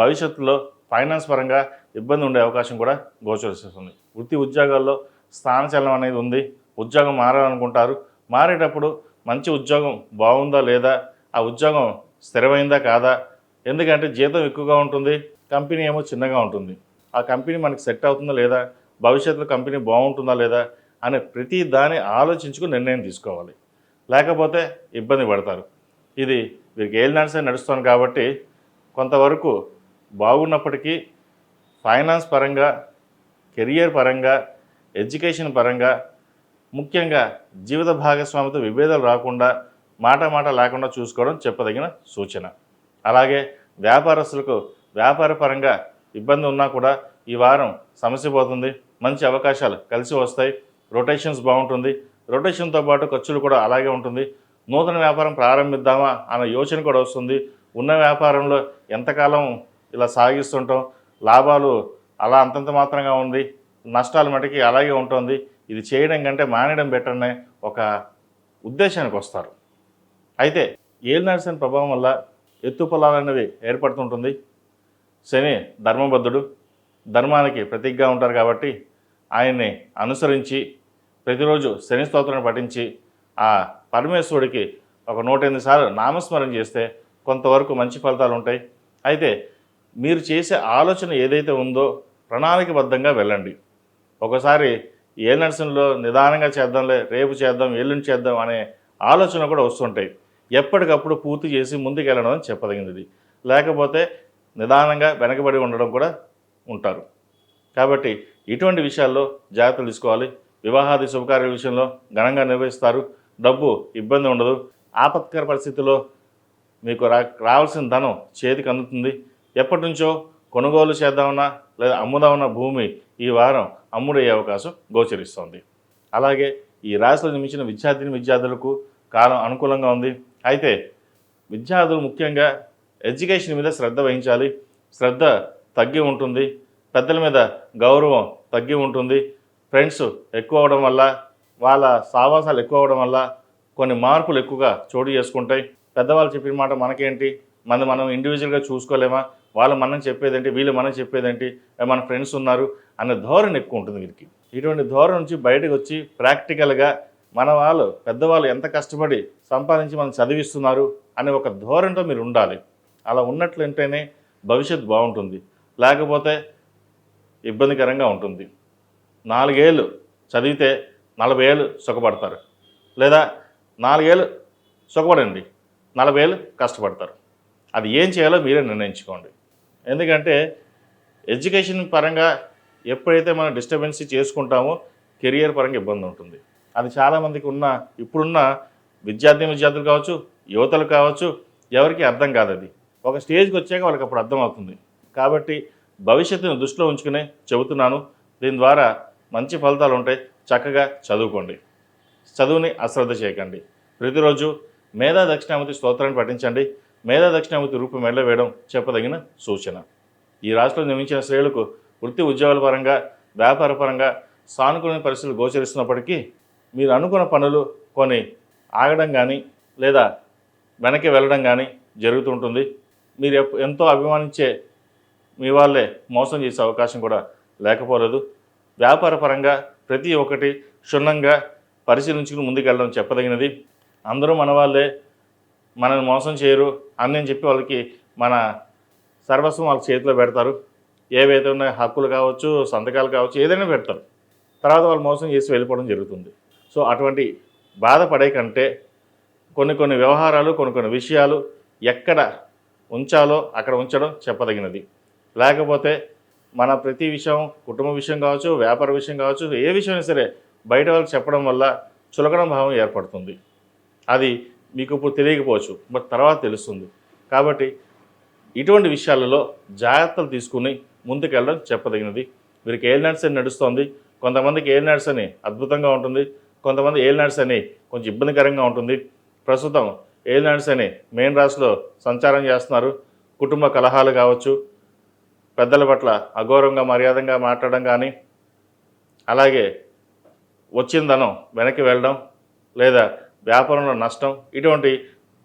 భవిష్యత్తులో ఫైనాన్స్ పరంగా ఇబ్బంది ఉండే అవకాశం కూడా గోచరిస్తుంది. వృత్తి ఉద్యోగాల్లో స్థానచలనం అనేది ఉంది. ఉద్యోగం మారాలనుకుంటారు. మారేటప్పుడు మంచి ఉద్యోగం బాగుందా లేదా, ఆ ఉద్యోగం స్థిరమైందా కాదా, ఎందుకంటే జీతం ఎక్కువగా ఉంటుంది, కంపెనీ ఏమో చిన్నగా ఉంటుంది. ఆ కంపెనీ మనకి సెట్ అవుతుందా లేదా, భవిష్యత్తులో కంపెనీ బాగుంటుందా లేదా అనే ప్రతి దాన్ని ఆలోచించుకుని నిర్ణయం తీసుకోవాలి. లేకపోతే ఇబ్బంది పడతారు. ఇది వీరికి ఏలినాటి శని నడుస్తుంది కాబట్టి కొంతవరకు బాగున్నప్పటికీ ఫైనాన్స్ పరంగా, కెరియర్ పరంగా, ఎడ్యుకేషన్ పరంగా, ముఖ్యంగా జీవిత భాగస్వామితో విభేదాలు రాకుండా మాట లేకుండా చూసుకోవడం చెప్పదగిన సూచన. అలాగే వ్యాపారస్తులకు వ్యాపార పరంగా ఇబ్బంది ఉన్నా కూడా ఈ వారం సమస్య పోతుంది. మంచి అవకాశాలు కలిసి వస్తాయి. రొటేషన్స్ బాగుంటుంది. రొటేషన్తో పాటు ఖర్చులు కూడా అలాగే ఉంటుంది. నూతన వ్యాపారం ప్రారంభిద్దామా అన్న యోచన కూడా వస్తుంది. ఉన్న వ్యాపారంలో ఎంతకాలం ఇలా సాగిస్తుంటాం, లాభాలు అలా అంతంత మాత్రంగా ఉంది, నష్టాలు మటుకి అలాగే ఉంటుంది, ఇది చేయడం కంటే మానేయడం బెటర్ అనే ఒక ఉద్దేశానికి వస్తారు. అయితే ఏలినాటి శని ప్రభావం వల్ల ఎత్తు పొలాలు అనేవి ఏర్పడుతుంటుంది. శని ధర్మబద్ధుడు, ధర్మానికి ప్రతీకగా ఉంటారు కాబట్టి ఆయన్ని అనుసరించి ప్రతిరోజు శని స్తోత్రాన్ని పఠించి ఆ పరమేశ్వరుడికి ఒక 108 సార్లు నామస్మరణ చేస్తే కొంతవరకు మంచి ఫలితాలు ఉంటాయి. అయితే మీరు చేసే ఆలోచన ఏదైతే ఉందో ప్రణాళికబద్ధంగా వెళ్ళండి. ఒకసారి ఏలినాటి శనిలో నిదానంగా చేద్దాంలే, రేపు చేద్దాం, ఎల్లుండి చేద్దాం అనే ఆలోచన కూడా వస్తుంటాయి. ఎప్పటికప్పుడు పూర్తి చేసి ముందుకెళ్ళడం అని చెప్పదగినది. లేకపోతే నిదానంగా వెనకబడి ఉండడం కూడా ఉంటారు. కాబట్టి ఇటువంటి విషయాల్లో జాగ్రత్తలు తీసుకోవాలి. వివాహాది శుభకార్యాల విషయంలో ఘనంగా నిర్వహిస్తారు. డబ్బు ఇబ్బంది ఉండదు. ఆపత్కర పరిస్థితుల్లో మీకు రావాల్సిన ధనం చేతికి అందుతుంది. ఎప్పటి నుంచో కొనుగోలు చేద్దామన్నా లేదా అమ్ముదామన్న భూమి ఈ వారం అమ్ముడయ్యే అవకాశం గోచరిస్తోంది. అలాగే ఈ రాశిలో జన్మించిన విద్యార్థులకు కాలం అనుకూలంగా ఉంది. అయితే విద్యార్థులు ముఖ్యంగా ఎడ్యుకేషన్ మీద శ్రద్ధ వహించాలి. శ్రద్ధ తగ్గి ఉంటుంది. పెద్దల మీద గౌరవం తగ్గి ఉంటుంది. ఫ్రెండ్స్ ఎక్కువ అవడం వల్ల, వాళ్ళ సావాసాలు ఎక్కువ అవడం వల్ల కొన్ని మార్పులు ఎక్కువగా చోటు చేసుకుంటాయి. పెద్దవాళ్ళు చెప్పిన మాట మనకేంటి, మనం ఇండివిజువల్గా చూసుకోలేమా, వాళ్ళు మనం చెప్పేదేంటి, వీళ్ళు మనం చెప్పేదేంటి, మన ఫ్రెండ్స్ ఉన్నారు అనే ధోరణి ఎక్కువ ఉంటుంది వీరికి. ఇటువంటి ధోరణి నుంచి బయటకు వచ్చి ప్రాక్టికల్గా మన వాళ్ళు పెద్దవాళ్ళు ఎంత కష్టపడి సంపాదించి మనం చదివిస్తున్నారు అనే ఒక ధోరణితో మీరు ఉండాలి. అలా ఉన్నట్లంటేనే భవిష్యత్తు బాగుంటుంది. లేకపోతే ఇబ్బందికరంగా ఉంటుంది. 4 ఏళ్ళు చదివితే 40 ఏళ్ళు సుఖపడతారు. లేదా 4 ఏళ్ళు సుఖపడండి, 40 ఏళ్ళు కష్టపడతారు. అది ఏం చేయాలో మీరే నిర్ణయించుకోండి. ఎందుకంటే ఎడ్యుకేషన్ పరంగా ఎప్పుడైతే మనం డిస్టర్బెన్స్ చేసుకుంటామో కెరియర్ పరంగా ఇబ్బంది ఉంటుంది. అది చాలామందికి ఇప్పుడున్న విద్యార్థులు కావచ్చు, యువతలు కావచ్చు, ఎవరికి అర్థం కాదు. అది ఒక స్టేజ్కి వచ్చాక వాళ్ళకి అప్పుడు అర్థమవుతుంది. కాబట్టి భవిష్యత్తును దృష్టిలో ఉంచుకునే చెబుతున్నాను. దీని ద్వారా మంచి ఫలితాలు ఉంటాయి. చక్కగా చదువుకోండి. చదువుని అశ్రద్ధ చేయకండి. ప్రతిరోజు మేధా దక్షిణామూర్తి స్తోత్రాన్ని పఠించండి. మేధా దక్షిణామూర్తి రూపం మెళ్ళ వేయడం చెప్పదగిన సూచన. ఈ రాష్ట్రంలో నిర్మించిన స్త్రీలకు వృత్తి ఉద్యోగాల పరంగా, వ్యాపార పరంగా సానుకూల పరిస్థితులు గోచరిస్తున్నప్పటికీ మీరు అనుకున్న పనులు కొన్ని ఆగడం కానీ లేదా వెనక్కి వెళ్ళడం కానీ జరుగుతుంటుంది. మీరు ఎంతో అభిమానించే మీ వాళ్ళే మోసం చేసే అవకాశం కూడా లేకపోలేదు. వ్యాపార పరంగా ప్రతి ఒక్కటి క్షుణ్ణంగా పరిశీలించుకుని ముందుకెళ్ళడం చెప్పదగినది. అందరూ మన వాళ్ళే, మనల్ని మోసం చేయరు అని చెప్పి వాళ్ళకి మన సర్వస్వం వాళ్ళ చేతిలో పెడతారు. ఏవైతే ఉన్నాయో హక్కులు కావచ్చు, సంతకాలు కావచ్చు, ఏదైనా పెడతారు. తర్వాత వాళ్ళు మోసం చేసి వెళ్ళిపోవడం జరుగుతుంది. సో అటువంటి బాధపడే కంటే కొన్ని వ్యవహారాలు, కొన్ని విషయాలు ఎక్కడ ఉంచాలో అక్కడ ఉంచడం చెప్పదగినది. లేకపోతే మన ప్రతి విషయం, కుటుంబ విషయం కావచ్చు, వ్యాపార విషయం కావచ్చు, ఏ విషయమైనా సరే బయట వాళ్ళకి చెప్పడం వల్ల చులకన భావం ఏర్పడుతుంది. అది మీకు ఇప్పుడు తెలియకపోవచ్చు, బట్ తర్వాత తెలుస్తుంది. కాబట్టి ఇటువంటి విషయాలలో జాగ్రత్తలు తీసుకుని ముందుకెళ్ళడం చెప్పదగినది. వీరికి ఏలినాడ్స్ అని నడుస్తుంది. కొంతమందికి ఏలినాడ్స్ అని అద్భుతంగా ఉంటుంది. కొంతమంది ఏలినాడ్స్ అని కొంచెం ఇబ్బందికరంగా ఉంటుంది. ప్రస్తుతం ఏలినాడ్స్ అని మెయిన్ రాశిలో సంచారం చేస్తున్నారు. కుటుంబ కలహాలు కావచ్చు, పెద్దల పట్ల అగౌరవంగా మర్యాదగా మాట్లాడడం కానీ, అలాగే వచ్చిన ధనం వెనక్కి వెళ్ళడం లేదా వ్యాపారంలో నష్టం, ఇటువంటి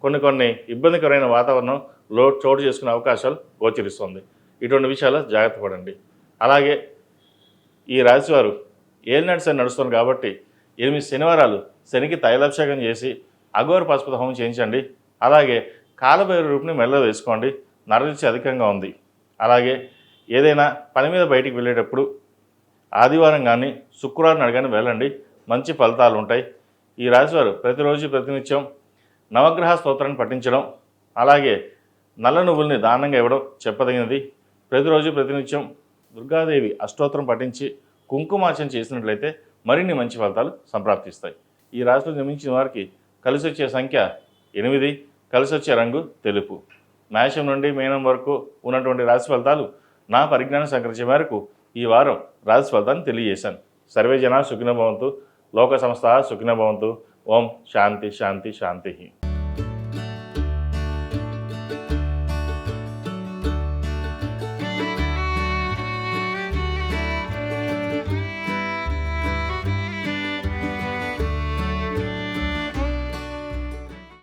కొన్ని ఇబ్బందికరమైన వాతావరణంలో చోటు చేసుకునే అవకాశాలు గోచరిస్తుంది. ఇటువంటి విషయాల్లో జాగ్రత్త పడండి. అలాగే ఈ రాశివారు ఏలినాడ్స్ అని నడుస్తుంది కాబట్టి 8 శనివారాలు శనికి తైలాభిషేకం చేసి అఘోర పశుపతి హోమం చేయించండి. అలాగే కాలభైరవ రూపుని మెల్ల వేసుకోండి. నరదిష్టి అధికంగా ఉంది. అలాగే ఏదైనా పని మీద బయటికి వెళ్ళేటప్పుడు ఆదివారం కానీ శుక్రవారం నాడు కానీ వెళ్ళండి. మంచి ఫలితాలు ఉంటాయి. ఈ రాశివారు ప్రతిరోజు ప్రతినిత్యం నవగ్రహ స్తోత్రాన్ని పఠించడం, అలాగే నల్ల నువ్వుల్ని దానంగా ఇవ్వడం చెప్పదగినది. ప్రతిరోజు ప్రతినిత్యం దుర్గాదేవి అష్టోత్తరం పఠించి కుంకుమార్చన చేసినట్లయితే మరిన్ని మంచి ఫలితాలు సంప్రాప్తిస్తాయి. ఈ రాశిలో జన్మించిన వారికి కలిసి వచ్చే సంఖ్య 8, కలిసి వచ్చే రంగు తెలుపు. మేషం నుండి మీనం వరకు ఉన్నటువంటి రాశి ఫలితాలు నా పరిజ్ఞానం సంకరించే మేరకు ఈ వారం రాశి ఫలితాన్ని తెలియజేశాను. సర్వే జనా సుఖినో భవంతు, లోక సంస్థ సుఖినో భవంతు. ఓం శాంతి శాంతి శాంతి.